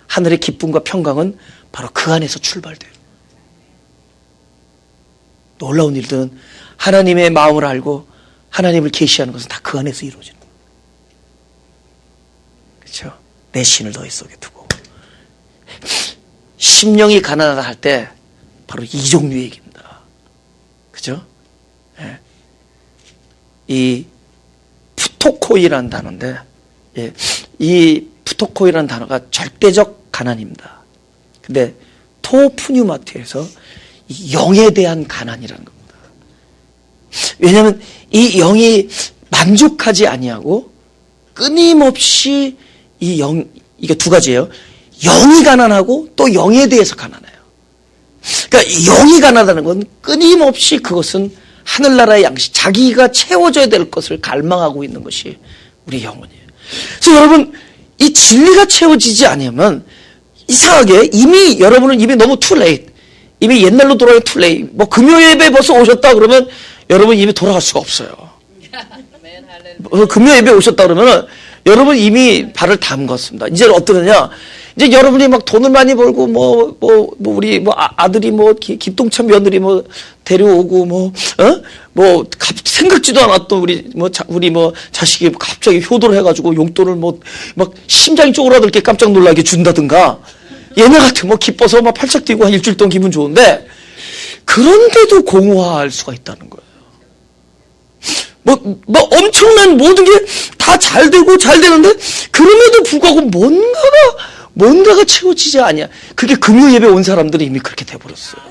Speaker 1: 하늘의 기쁨과 평강은 바로 그 안에서 출발돼요. 놀라운 일들은 하나님의 마음을 알고 하나님을 계시하는 것은 다 그 안에서 이루어지는 거예요. 그렇죠? 내 신을 너희 속에 두고 심령이 가난하다 할 때 바로 이 종류의 얘기입니다. 그죠? 예. 이 푸토코이라는 단어인데 이 푸토코이라는 단어가 절대적 가난입니다. 근데 토푸뉴마티에서 이 영에 대한 가난이라는 겁니다. 왜냐하면 이 영이 만족하지 아니하고 끊임없이 이 영, 이게 두 가지예요. 영이 가난하고 또 영에 대해서 가난해요. 그러니까 영이 가난하다는 건 끊임없이 그것은 하늘나라의 양식, 자기가 채워져야 될 것을 갈망하고 있는 것이 우리 영혼이에요. 그래서 여러분 이 진리가 채워지지 않으면 이상하게 여러분은 이미 너무 too late, 이미 옛날로 돌아가기 too late. 뭐 금요 예배 벌써 오셨다 그러면 여러분 이미 돌아갈 수가 없어요. 금요 예배 오셨다 그러면 여러분 이미 발을 담궜습니다. 이제 어떠느냐? 이제 여러분이 막 돈을 많이 벌고 우리 아들이 기똥찬 며느리 데려오고 생각지도 않았던 우리 자식이 갑자기 효도를 해가지고 용돈을 막 심장이 쪼그라들게 깜짝 놀라게 준다든가 얘네 같은 기뻐서 막 팔짝 뛰고 한 일주일 동안 기분 좋은데 그런데도 공허할 수가 있다는 거예요. 엄청난 모든 게 다 잘 되고 잘 되는데 그럼에도 불구하고 뭔가가 채워지지 않냐. 그게 금요 예배 온 사람들이 이미 그렇게 돼버렸어요.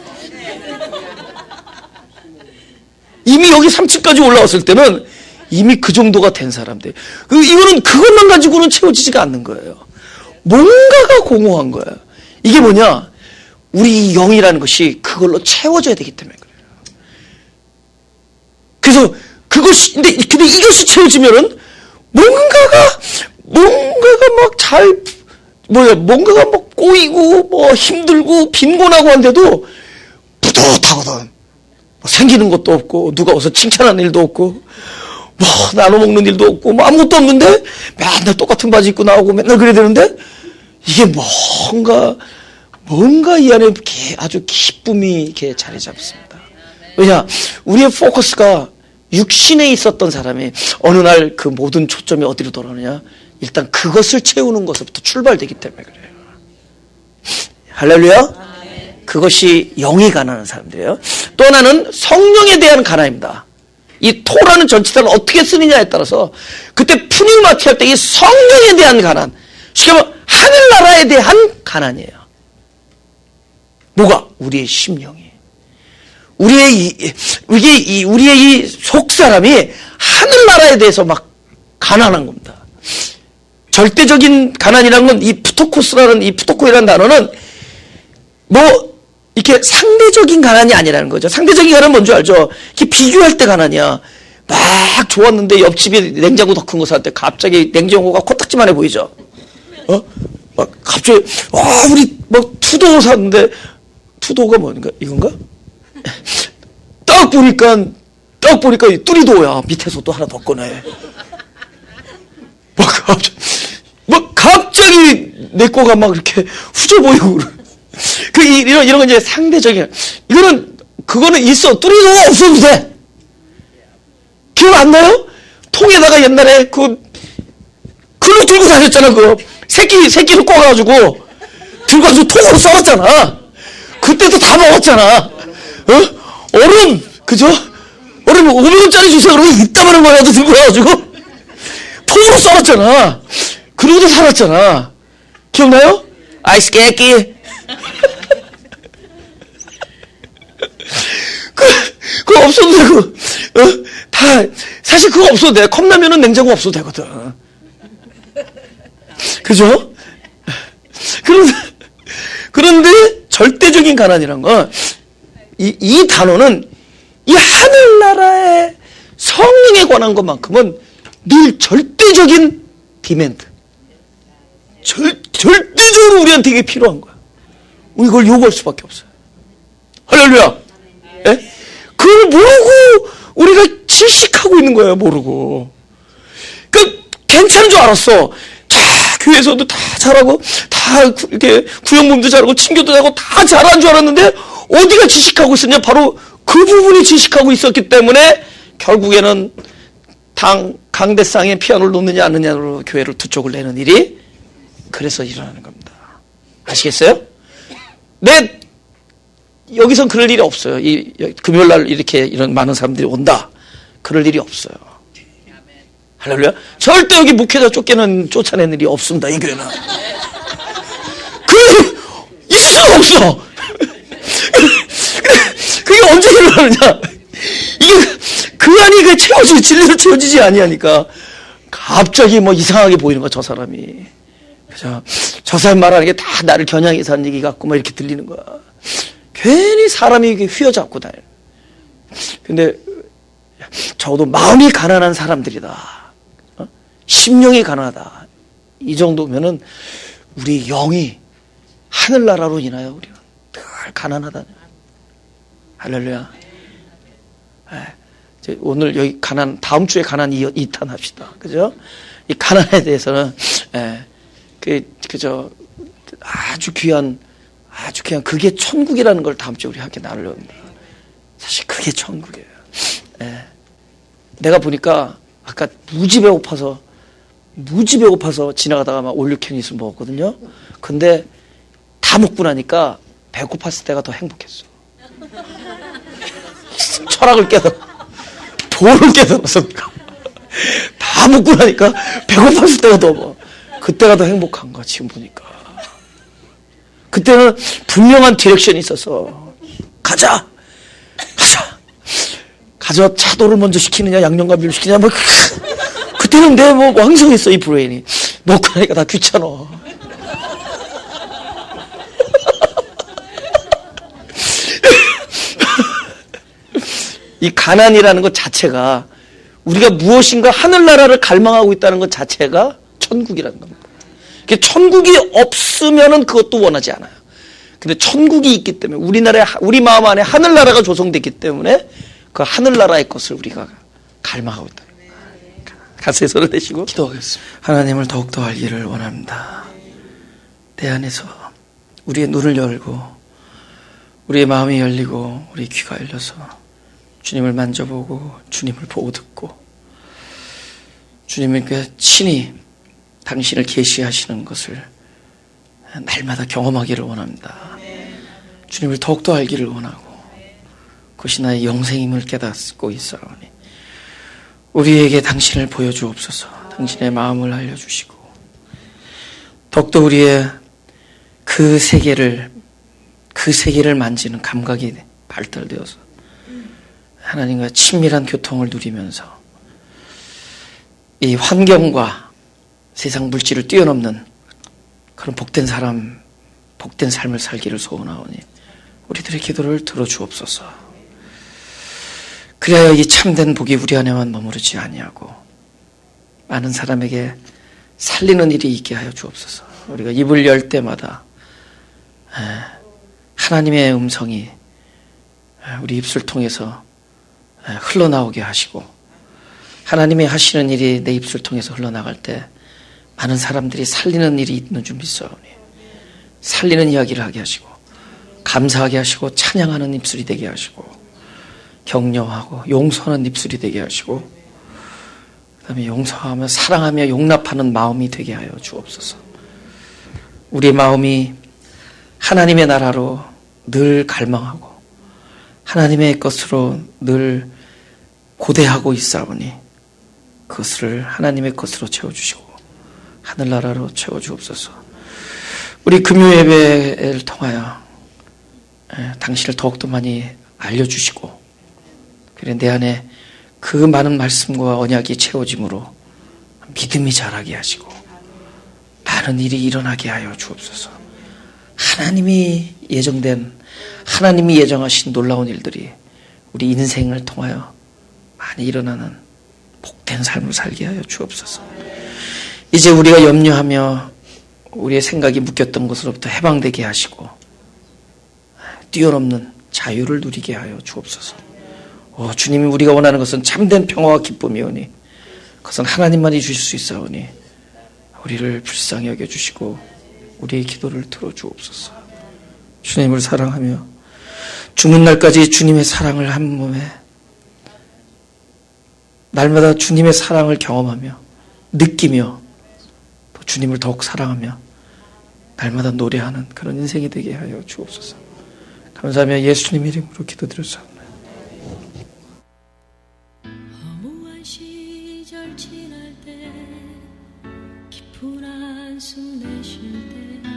Speaker 1: 이미 여기 3층까지 올라왔을 때는 이미 그 정도가 된 사람들. 이거는 그것만 가지고는 채워지지가 않는 거예요. 뭔가가 공허한 거예요. 이게 뭐냐? 우리 영이라는 것이 그걸로 채워져야 되기 때문에 그래요. 그래서 근데 이것이 채워지면은 뭔가가 뭔가가 꼬이고 힘들고 빈곤하고 한데도 뿌듯하거든. 생기는 것도 없고 누가 와서 칭찬하는 일도 없고 뭐 나눠 먹는 일도 없고 뭐 아무것도 없는데 맨날 똑같은 바지 입고 나오고 맨날 그래야 되는데 이게 뭔가 이 안에 아주 기쁨이 이렇게 자리 잡습니다. 왜냐? 우리의 포커스가 육신에 있었던 사람이 어느 날 그 모든 초점이 어디로 돌아오느냐? 일단 그것을 채우는 것부터 출발되기 때문에 그래요. 할렐루야? 그것이 영이 가난한 사람들이에요. 또 하나는 성령에 대한 가난입니다. 이 토라는 전치사를 어떻게 쓰느냐에 따라서 그때 푸니마티 할 때 이 성령에 대한 가난, 쉽게 말하면 하늘나라에 대한 가난이에요. 뭐가? 우리의 심령이. 우리의 이 속사람이 하늘나라에 대해서 막 가난한 겁니다. 절대적인 가난이라는 건 이 푸토코이라는 단어는 뭐 이렇게 상대적인 가난이 아니라는 거죠. 상대적인 가난은 뭔지 알죠? 이렇게 비교할 때 가난이야. 막 좋았는데 옆집에 냉장고 더 큰 거 살 때 갑자기 냉장고가 코딱지만해 보이죠? 막 갑자기 우리 막 투도 샀는데 투도가 뭔가 이건가? 딱 보니까 뚜리도야. 밑에서 또 하나 더 꺼내. 갑자기 내 거가 막 이렇게 후져 보이고 이런 건 이제 상대적인. 그거는 있어. 뚜리도가 없어도 돼. 기억 안 나요? 통에다가 옛날에 그거 들고 다녔잖아. 새끼를 꼬아가지고 들고 가서 통으로 썰었잖아. 그때도 다 먹었잖아. 얼음, 그죠? 얼음 500원짜리 주세요. 그러면 이따만한 거라도 들고 가가지고 통으로 썰었잖아. 그러고도 살았잖아. 기억나요? 아이스 깨끼. 그거 없어도 되고, 사실 그거 없어도 돼. 컵라면은 냉장고 없어도 되거든. 그죠? 그런데 절대적인 가난이란 건, 이 단어는 이 하늘나라의 성령에 관한 것만큼은 늘 절대적인 디맨드. 절대적으로 우리한테 이게 필요한 거야. 우리 이걸 요구할 수밖에 없어요. 할렐루야. 예? 그걸 모르고 우리가 질식하고 있는 거예요. 모르고. 괜찮은 줄 알았어. 교회에서도 다 잘하고 다 이렇게 구역몸도 잘하고 친교도 잘하고 다 잘한 줄 알았는데 어디가 질식하고 있었냐? 바로 그 부분이 질식하고 있었기 때문에 결국에는 강대상에 피아노를 놓느냐 안 놓느냐로 교회를 두 쪽을 내는 일이 그래서 일어나는 겁니다. 아시겠어요? 여기선 그럴 일이 없어요. 금요일날 이런 많은 사람들이 온다. 그럴 일이 없어요. 할렐루야. 절대 여기 목회자 쫓아내는 일이 없습니다. 이 교회는. 있을 수가 없어. 그게 언제 일어나느냐. 이게 그 안이 진리로 채워지지 아니하니까 갑자기 뭐 이상하게 보이는 거야. 저 사람이. 그죠? 저 사람 말하는 게 다 나를 겨냥해서 하는 얘기 같고 막 이렇게 들리는 거야. 괜히 사람이 이렇게 휘어잡고 다녀. 근데 적어도 마음이 가난한 사람들이다. 심령이 가난하다. 이 정도면은 우리 영이 하늘나라로 인하여 우리는 늘 가난하다. 할렐루야. 오늘 여기 다음 주에 가난 2탄 합시다. 그죠? 이 가난에 대해서는 그저 아주 귀한 그게 천국이라는 걸 다음 주에 우리 함께 나누려고 합니다. 사실 그게 천국이에요. 내가 보니까 아까 무지 배고파서 지나가다가 막 올유캔이스 먹었거든요. 근데 다 먹고 나니까 배고팠을 때가 더 행복했어. 철학을 도를 깨달았어. 다 먹고 나니까 배고팠을 때가 그때가 더 행복한 거야. 지금 보니까. 그때는 분명한 디렉션이 있어서 가자 차도를 먼저 시키느냐 양념갈비를 시키느냐 뭐 그때는 내 왕성했어. 이 브레인이 먹고 나니까 다 귀찮아. 이 가난이라는 것 자체가 우리가 무엇인가 하늘나라를 갈망하고 있다는 것 자체가 천국이라는 겁니다. 천국이 없으면은 그것도 원하지 않아요. 근데 천국이 있기 때문에 우리 마음 안에 하늘나라가 조성됐기 때문에 그 하늘나라의 것을 우리가 갈망하고 있다. 가슴에 손을 대시고 기도하겠습니다. 하나님을 더욱더 알기를 원합니다. 내 안에서 우리의 눈을 열고 우리의 마음이 열리고 우리 귀가 열려서 주님을 만져보고 주님을 보고 듣고 주님께 친히 당신을 계시하시는 것을 날마다 경험하기를 원합니다. 주님을 더욱더 알기를 원하고 그것이 나의 영생임을 깨닫고 있사오니 우리에게 당신을 보여주옵소서. 당신의 마음을 알려주시고 더욱더 우리의 그 세계를 만지는 감각이 발달되어서 하나님과 친밀한 교통을 누리면서 이 환경과 세상 물질을 뛰어넘는 그런 복된 삶을 살기를 소원하오니 우리들의 기도를 들어주옵소서. 그래야 이 참된 복이 우리 안에만 머무르지 아니하고 많은 사람에게 살리는 일이 있게 하여 주옵소서. 우리가 입을 열 때마다 하나님의 음성이 우리 입술 통해서 흘러나오게 하시고 하나님이 하시는 일이 내 입술 통해서 흘러나갈 때 많은 사람들이 살리는 일이 있는 줄 믿사오니 살리는 이야기를 하게 하시고 감사하게 하시고 찬양하는 입술이 되게 하시고 격려하고 용서하는 입술이 되게 하시고 그다음에 용서하며 사랑하며 용납하는 마음이 되게 하여 주옵소서. 우리의 마음이 하나님의 나라로 늘 갈망하고 하나님의 것으로 늘 고대하고 있사오니 그것을 하나님의 것으로 채워주시고 하늘나라로 채워주옵소서. 우리 금요예배를 통하여 당신을 더욱더 많이 알려주시고 그래 내 안에 그 많은 말씀과 언약이 채워짐으로 믿음이 자라게 하시고 많은 일이 일어나게 하여 주옵소서. 하나님이 예정하신 놀라운 일들이 우리 인생을 통하여 많이 일어나는 복된 삶을 살게 하여 주옵소서. 이제 우리가 염려하며 우리의 생각이 묶였던 것으로부터 해방되게 하시고 뛰어넘는 자유를 누리게 하여 주옵소서. 주님이 우리가 원하는 것은 참된 평화와 기쁨이오니 그것은 하나님만이 주실 수 있사오니 우리를 불쌍히 여겨주시고 우리의 기도를 들어주옵소서. 주님을 사랑하며 죽는 날까지 주님의 사랑을 한 몸에 날마다 주님의 사랑을 경험하며 느끼며 또 주님을 더욱 사랑하며 날마다 노래하는 그런 인생이 되게 하여 주옵소서. 감사하며 예수님 이름으로 기도드렸사옵나다.
Speaker 2: 허무한 시절 지날 때 깊은 한숨 내쉴 때